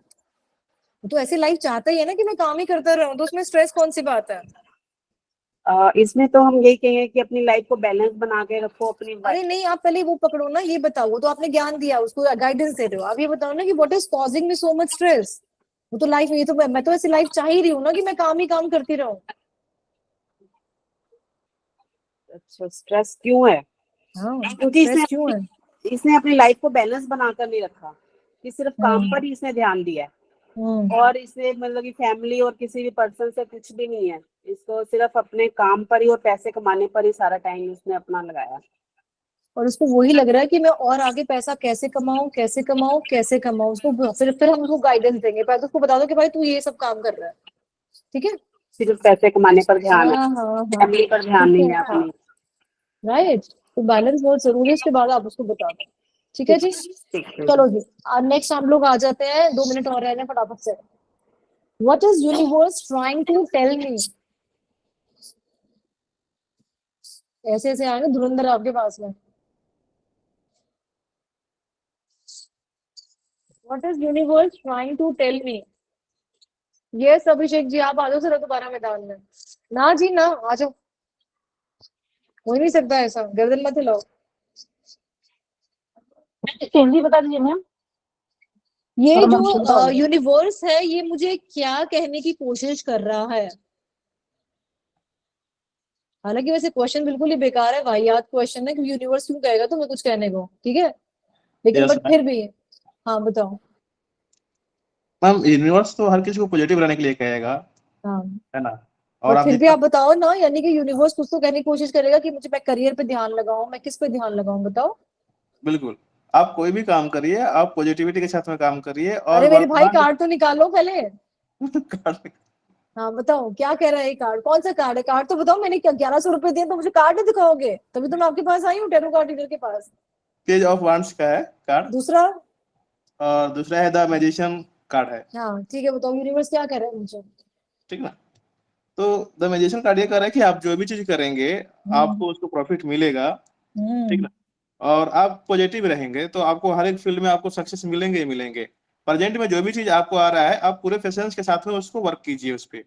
तो ऐसी लाइफ चाहता ही है ना कि मैं काम ही करता रहूं, तो उसमें स्ट्रेस कौन सी बात है? इसमें तो हम यही कहेंगे कि अपनी लाइफ को बैलेंस बना के रखो अपनी। अरे नहीं, आप पहले वो पकड़ो ना, ये बताओ, वो तो आपने ज्ञान दिया, उसको गाइडेंस दे रहे हो, आप ये बताओ ना कि what is causing me so much stress. वो तो लाइफ, ये तो मैं तो ऐसी लाइफ चाह ही रही हूँ ना कि मैं काम ही काम करती रहूं। अच्छा, स्ट्रेस क्यों है? हाँ, क्योंकि स्ट्रेस क्यों है? इसने अपनी लाइफ को बैलेंस बनाकर नहीं रखा, कि सिर्फ काम पर ही इसने ध्यान दिया है, और इसने मतलब कि फैमिली और किसी भी पर्सन से कुछ भी नहीं है, इसको सिर्फ अपने काम पर ही और पैसे कमाने पर ही सारा टाइम इसने अपना लगाया, और उसको वही लग रहा है कि मैं और आगे पैसा कैसे कमाऊं कैसे कमाऊं कैसे कमाऊं। उसको फिर हम उसको गाइडेंस देंगे, पहले तो उसको बता दो कि भाई तू ये सब काम कर रहा है, ठीक है? सिर्फ पैसे कमाने पर ध्यान है, हाँ, फैमिली पर ध्यान नहीं है अपनी। राइट, तो बैलेंस बहुत जरूरी है, उसके बाद आप उसको बता दो, ठीक है जी? चलो जी, नेक्स्ट हम लोग आ जाते हैं, 2 मिनट और रह गए, फटाफट से। What is universe trying to tell me? ऐसे ऐसे आएंगे धुरंधर आपके पास में। What is universe trying to tell me? Yes Abhishek ji, आप आ जाओ जरा दोबारा मैदान में। ना जी ना, आ जाओ, हो ही नहीं सकता ऐसा, गर्दन मत हिलाओ। हिंदी बता दीजिए मैम। ये और मैं जो सुनता हूँ। यूनिवर्स है, ये मुझे क्या कहने की कोशिश कर रहा है? हालांकि वैसे क्वेश्चन बिल्कुल ही बेकार है, वाहियात क्वेश्चन है, क्योंकि यूनिवर्स क्यों कहेगा तुम्हें कुछ कहने को, ठीक है? लेकिन Yes, बट फिर भी, हाँ बताओ। मैम यूनिवर्स तो हर किसी को पॉजिटिव रहने के लिए कहेगा, हाँ, है ना? और और आप फिर भी जितना आप बताओ ना, यानी कि यूनिवर्स कुछ तो कहने की कोशिश करेगा कि मुझे, मैं करियर पे ध्यान लगाऊं, मैं किस पे ध्यान लगाऊं, बताओ। बिल्कुल, आप कोई भी काम करिए, आप पॉजिटिविटी के साथ में काम करिए, और अरे मेरे भाई, वर्तमान कार्ड तो निकालो पहले। कार्ड हाँ बताओ, क्या कह रहा है ये कार्ड? कौन सा कार्ड है? कार्ड तो बताओ, मैंने क्या 1100 रुपए दिए तो मुझे कार्ड नहीं दिखाओगे? तभी तो मैं आपके पास आई हूँ, टैरो कार्ड रीडर के पास। पेज ऑफ वांड्स का है कार्ड, दूसरा? और दूसरा है द मैजिशियन कार्ड है, हाँ ठीक है, बताओ यूनिवर्स क्या कह रहा है मुझे? ठीक ना? तो द मैजिशियन कार्ड ये कह रहा है कि आप जो भी चीज करेंगे आपको उसको प्रॉफिट मिलेगा, ठीक ना। और आप पॉजिटिव रहेंगे तो आपको हर एक फील्ड में आपको सक्सेस मिलेंगे ही मिलेंगे। प्रेजेंट में जो भी चीज आपको आ रहा है आप पूरे पेशेंस के साथ में उसको वर्क कीजिए उस पे।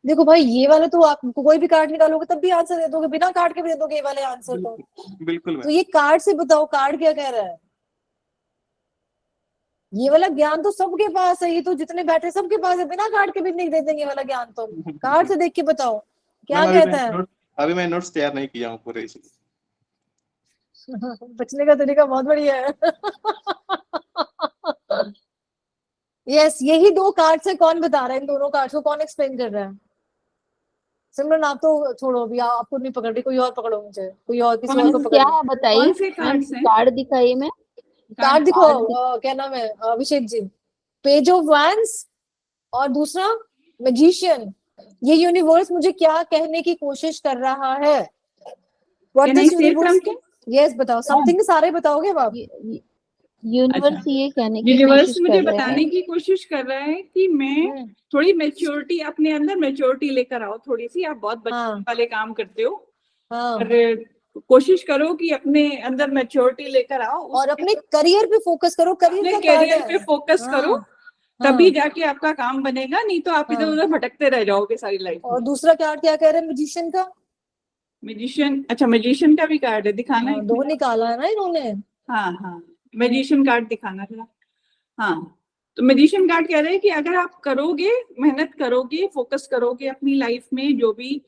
देखो भाई, ये वाले तो आप कोई भी कार्ड निकालोगे तब भी आंसर दे दोगे, बिना कार्ड के भी दे दोगे ये वाले आंसर तो। बिल्कुल तो मैम। ये कार्ड से बताओ, कार्ड क्या कह रहा है? ये वाला ज्ञान तो सबके पास है, ये तो जितने बैठे सबके पास है, बिना कार्ड के भी नहीं दे देंगे ये वाला ज्ञान तो। कार्ड से देख के बताओ क्या मैम कहता है। अभी मैं नोट्स तैयार नहीं किया हूँ पूरे, इसलिए। बचने का तरीका बहुत बढ़िया है। यस, यही दो कार्ड से कौन बता रहा है, इन दोनों कार्ड को कौन एक्सप्लेन कर रहा है? सिमरन आप तो छोड़ो, अभी आपको नहीं पकड़ रही, कोई और पकड़ो, मुझे कोई और, किसी और को पकड़ क्या लो। है बताइए कौन से मैम, कार्ड्स हैं? कार्ड दिखाइए मैम। कार्ड दिखो, कार्ड क्या नाम है Abhishek ji? Page of wands और दूसरा मैजिशियन। ये यूनिवर्स मुझे क्या कहने की कोशिश कर रहा है? What Can I this say universe. something? Yes बताओ, समथिंग सारे बताओगे अब आप। यूनिवर्स अच्छा। ये कहने की यूनिवर्स कोशिश मुझे कर रहे बताने हैं की कोशिश कर रहा है कि मैं थोड़ी मेच्योरिटी, अपने अंदर मेच्योरिटी लेकर आओ थोड़ी सी। आप बहुत बच्चे हाँ। वाले काम करते हो, हाँ, और कोशिश करो कि अपने अंदर मेच्योरिटी लेकर आओ, और अपने करियर पे फोकस करो, अपने करियर का कार्ड करियर है। पे फोकस करो, हाँ, तभी जाके आपका काम बनेगा, नहीं तो आप इधर हाँ। उधर भटकते रह जाओगे सारी लाइफ और में। दूसरा कार्ड क्या कह रहे हैं मैजिशियन का? मैजिशियन, अच्छा मैजिशियन का भी कार्ड है, दिखाना हाँ, एक दो मिनट। निकाला है ना इन्होंने। हाँ हाँ, मैजिशियन कार्ड दिखाना था। हाँ, तो मैजिशियन कार्ड कह रहे हैं कि अगर आप करोगे, मेहनत करोगे, फोकस करोगे अपनी लाइफ में, जो भी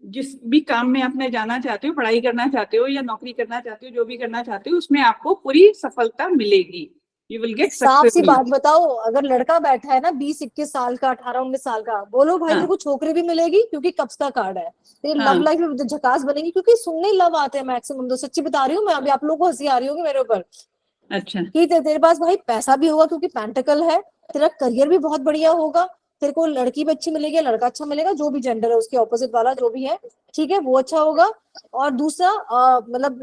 जिस भी काम में आपने जाना चाहते हो, पढ़ाई करना चाहते हो या नौकरी करना चाहते हो, जो भी करना चाहते हो, उसमें आपको पूरी सफलता मिलेगी। यू विल गेट साफ सी सक्सेस। बात बताओ, अगर लड़का बैठा है ना 20-21 साल का, 18-19 साल का, बोलो भाई हाँ। तेरे को छोकरी भी मिलेगी क्योंकि कब्ज का कार्ड है। तेरी हाँ। लव लाइफ में झकास बनेगी, क्योंकि सुनने ही लव आते हैं मैक्सिमम। तो सच्ची बता रही हूँ मैं, अभी आप लोगों को हंसी आ रही होगी मेरे ऊपर अच्छा। कि तेरे पास भाई पैसा भी होगा क्योंकि पेंटिकल है, तेरा करियर भी बहुत बढ़िया होगा, तेरे को लड़की भी अच्छी मिलेगी, लड़का अच्छा मिलेगा, जो भी जेंडर है उसके ऑपोजिट वाला जो भी है, ठीक है, वो अच्छा होगा। और दूसरा मतलब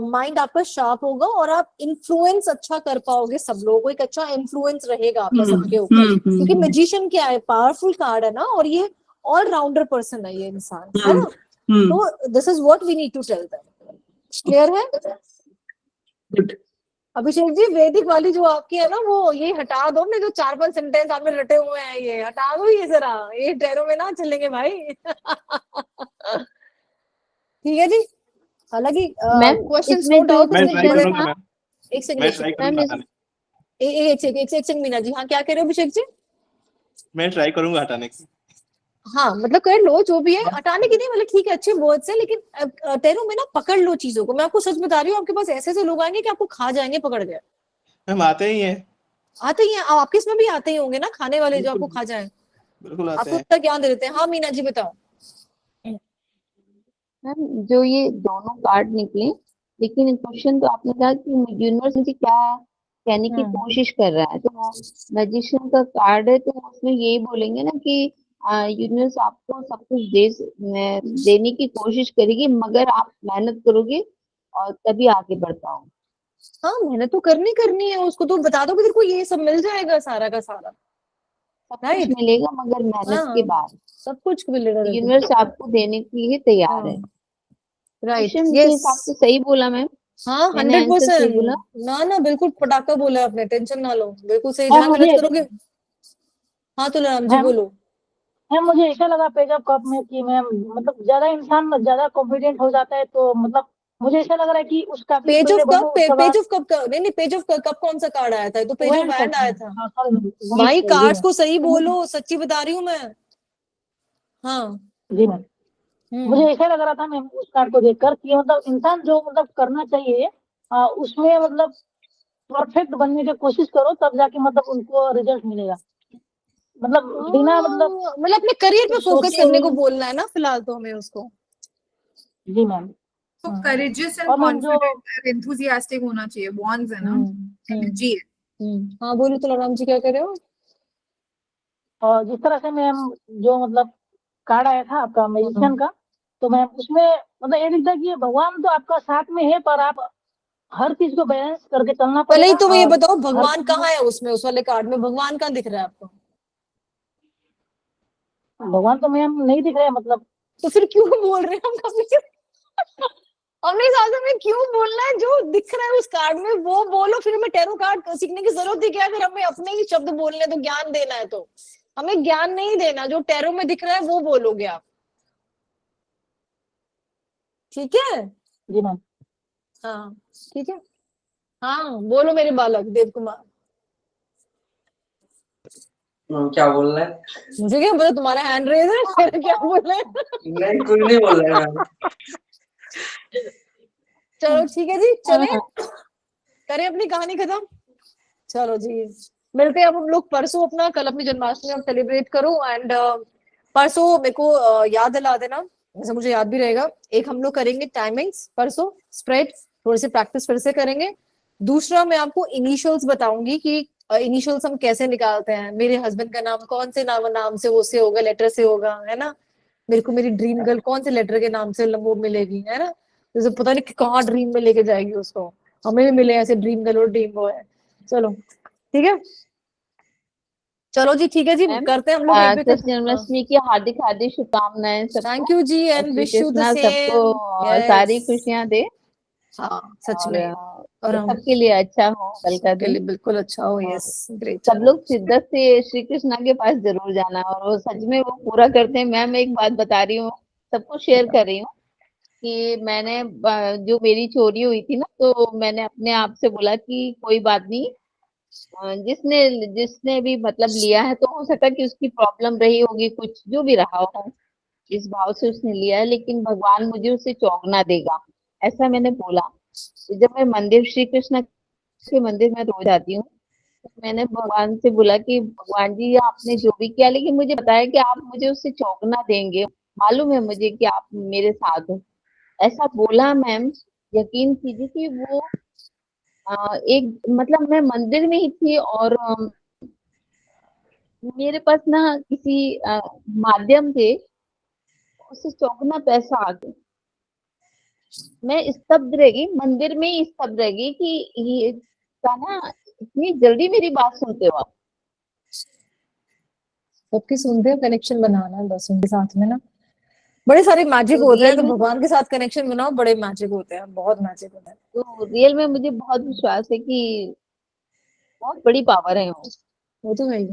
माइंड आपका शार्प होगा और आप इन्फ्लुएंस अच्छा कर पाओगे सब लोगों को, एक अच्छा इन्फ्लुएंस रहेगा आपका सबके ऊपर, क्योंकि मैजिशियन क्या है, पावरफुल कार्ड है ना, और ये ऑल राउंडर पर्सन है ये इंसान, है ना। तो this is what we need to tell them. Clear है? गुड। अभिषेक जी, वैदिक वाली जो आपकी है ना, वो ये हटा दो, नहीं जो 4-5 सेंटेंस आपने रटे हुए हैं ये हटा दो, ये जरा, ये टैरो में ना चलेंगे भाई। ठीक है जी। हालांकि मैम क्वेश्चंस इसमें नो तो डाउट मैं ट्राई इसमें करूंगा मैम, एक सेकंड मैं एक ट्राई सेकंड करूंगा मैम हटाने एक सेकंड मीना जी, हाँ क्या कह रहे हो अभिषेक जी? मैं ट्राई करूंगा हटाने की। हाँ मतलब कर लो जो भी है, हटाने की नहीं, मतलब ठीक है अच्छे वर्ड्स है, लेकिन टैरो में ना पकड़ लो चीजों को। मैं आपको सच बता रही हूँ, आपके पास ऐसे ऐसे लोग आएंगे कि आपको खा जाएंगे पकड़ के। मैम आते ही हैं, आते ही हैं, आपके इसमें भी आते ही होंगे ना खाने वाले जो आपको बिल्कुल खा जाए, बिल्कुल आते आपको हैं। उतना ज्ञान दे देते हैं। हाँ मीना जी बताओ। मैम जो ये दोनों कार्ड निकले, लेकिन क्वेश्चन तो आपने कहा कि यूनिवर्स मुझे क्या कहने की कोशिश कर रहा है, तो मैजिशियन का कार्ड है, तो उसमें यही बोलेंगे ना कि यूनिवर्स आपको सब कुछ देने की कोशिश करेगी, मगर आप मेहनत करोगे और तभी आगे बढ़ पाओगे। हाँ मेहनत तो करनी है, उसको तो बता दो कि तेरे को ये सब मिल जाएगा सारा का सारा, सब कुछ राइट। मिलेगा मगर मेहनत के हाँ बाद। सब कुछ मिलेगा तेरे को। यूनिवर्स आपको देने के लिए तैयार है। राइट, क्वेश्चन के यस। हिसाब से सही बोला मैम, हाँ मैंने आंसर सही 100%। बोला। ना बिल्कुल पटाखा बोला आपने, टेंशन ना लो, बिल्कुल सही, हाँ जहाँ मुझे मेहनत करोगे। हाँ तो राम जी मैम बोलो। मैम मुझे ऐसा लगा पेज ऑफ कप में कि मैम मतलब ज्यादा इंसान ज्यादा कॉन्फिडेंट हो जाता है, तो मतलब मुझे ऐसा लग रहा है कि उसका भी पेज ऑफ पहले कप, बनूं उसके पेज बाद ऑफ कप का नहीं, पेज ऑफ कप कौन सा कार्ड आया था? ये तो page of wand wand cup आया में। था। हाँ सॉरी भाई जी कार्ड्स मैम। को सही तो बोलो, सच्ची बता रही हूँ मैं। हाँ। जी मैम, मुझे ऐसा लग रहा था मैम उस कार्ड को देखकर कि मतलब इंसान जो मतलब करना चाहिए उसमें मतलब परफेक्ट बनने की कोशिश करो, तब जाके मतलब उनको रिजल्ट मिलेगा। मतलब बिना मतलब मतलब अपने करियर पे फोकस सोचे करने हुए। को बोलना है ना फिलहाल तो हमें उसको। जी मैम। तो courageous and और मैम जो confident and enthusiastic होना चाहिए, bonds है ना, energy है। हाँ बोलो तो राम जी क्या कर रहे हो? और जिस तरह से मैम जो मतलब कार्ड आया था आपका मैजिशियन का, तो मैम उसमें मतलब ये दिखता है कि भगवान तो आपका साथ में है, पर आप हर चीज को बैलेंस करके चलना पहले ही पड़ेगा। तो ये और बताओ हर भगवान चीज कहाँ है उसमें, उस वाले कार्ड में भगवान कहाँ दिख रहा है आपको? भगवान तो मैम नहीं दिख रहे मतलब। तो फिर क्यों बोल रहे हैं हम कभी? हमने इस आदमी में क्यों बोलना है? जो दिख रहा है उस कार्ड में वो बोलो, फिर हमें टैरो कार्ड सीखने की जरूरत ही क्या है? अगर हमें अपने ही शब्द बोलने हैं, तो ज्ञान देना है तो हमें ज्ञान नहीं देना, जो टैरो में दिख रहा है वो बोलोगे आप, ठीक है? जी मैम। हाँ ठीक है, हाँ बोलो मेरे बालक देव कुमार। क्या बोल रहे हैं? मुझे क्या पता, तुम्हारा हैंड रेज है, फिर क्या बोल रहे हैं? नहीं, कुछ नहीं बोल रहे हैं मैम। चलो ठीक है जी, चले करें अपनी कहानी खत्म। चलो जी, मिलते हैं अब हम लोग परसों। अपना कल अपनी जन्माष्टमी आप सेलिब्रेट करो, एंड परसों मेरे को याद दिला देना, वैसे मुझे याद भी रहेगा। एक हम लोग करेंगे टाइमिंग्स परसों, स्प्रेड थोड़ी सी प्रैक्टिस फिर से करेंगे। दूसरा मैं आपको इनिशियल्स बताऊंगी कि इनिशियल्स हम कैसे निकालते हैं। मेरे हस्बैंड का नाम कौन से नाम से, वो से होगा, लेटर से होगा, है ना? मेरे को मेरी ड्रीम गर्ल कौन से लेटर के नाम से वो मिलेगी, है ना? जैसे पता नहीं कहाँ ड्रीम में लेके जाएगी उसको, हमें भी मिले ऐसे ड्रीम गर्ल और ड्रीम बॉय। चलो ठीक है, चलो जी ठीक है जी, मैम, करते हैं हम लोग एक कृष्ण जन्माष्टमी की हार्दिक हार्दिक शुभकामनाएं सबको। थैंक यू जी, और and Shri wish you the Krishna सबको सेम। सारी खुशियां दे, हाँ सच और में, और हम सबके लिए अच्छा हो कल का के लिए दिन। बिल्कुल अच्छा हो। और यस ग्रेट, सब लोग शिद्दत से श्री कृष्णा के पास जरूर जाना, और वो सच में वो पूरा करते हैं। मैम एक बात बता रही हूँ, सबको शेयर कर रही हूँ कि मैंने जो मेरी चोरी हुई थी ना, तो मैंने अपने आप से बोला कि कोई बात नहीं, जिसने जिसने भी मतलब लिया है, तो हो सकता है कि उसकी प्रॉब्लम रही होगी, कुछ जो भी रहा हो, इस भाव से उसने लिया है, लेकिन भगवान मुझे उसे चौंकना देगा, ऐसा मैंने बोला। तो जब मैं मंदिर, श्री कृष्ण के मंदिर में रोज आती हूँ, तो मैंने भगवान से बोला कि भगवान जी, आपने जो भी किया, लेकिन मुझे बताया कि आप मुझे उससे चौंकना देंगे, मालूम है मुझे कि आप मेरे साथ हो, ऐसा बोला। मैम यकीन कीजिए कि वो एक मतलब मैं मंदिर में ही थी, और मेरे पास ना किसी माध्यम से उससे चौंकना पैसा आ गया। मैं स्तब्ध रह गई, मंदिर में ही स्तब्ध रह गई कि ये का ना, इतनी जल्दी मेरी बात सुनते हो आप। सबकी सुनते हैं, कनेक्शन बनाना है बस उनके साथ में ना। बड़े सारे मैजिक तो होते हैं, रियल तो में भगवान के साथ कनेक्शन बनाओ, बड़े मैजिक होते हैं, बहुत मैजिक होता है। तो रियल में मुझे बहुत विश्वास है कि बहुत बड़ी पावर है वो तो है ही।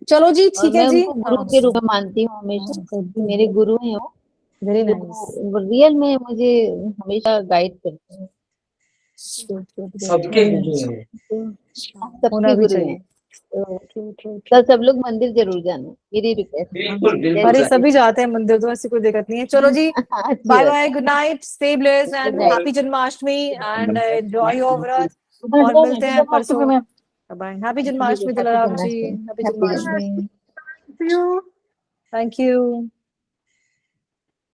चलो जी और ठीक है मैं जी, उनको गुरु हाँ के रूप में मानती हूँ हमेशा, कि मेरे गुरु हैं वो, वेरी जो नाइस, रियल में मुझे हमेशा गाइड करते हैं। सबके गुरु हैं। तो आप होना सबके भी गुरु चाहिए। हैं, तो ट्रू ट्रू कल सब लोग मंदिर जरूर जाना, मेरी रिक्वेस्ट है। बिल्कुल जय बिल्कुल अरे श्री सभी कृष्ण। जाते हैं मंदिर, तो ऐसी कोई दिक्कत नहीं है। चलो जी, अच्छी बाय बात बाय, है। Good night, stay blessed good and night. Happy Janmashtami, and enjoy your व्रत, और जय मिलते हैं जन्माष्टमी परसों। मैम। बाय, हैप्पी जी जी, Janmashtami happy Dilaram ji, Janmashtami. Happy happy Janmashtami, Janmashtami. See you. Thank you.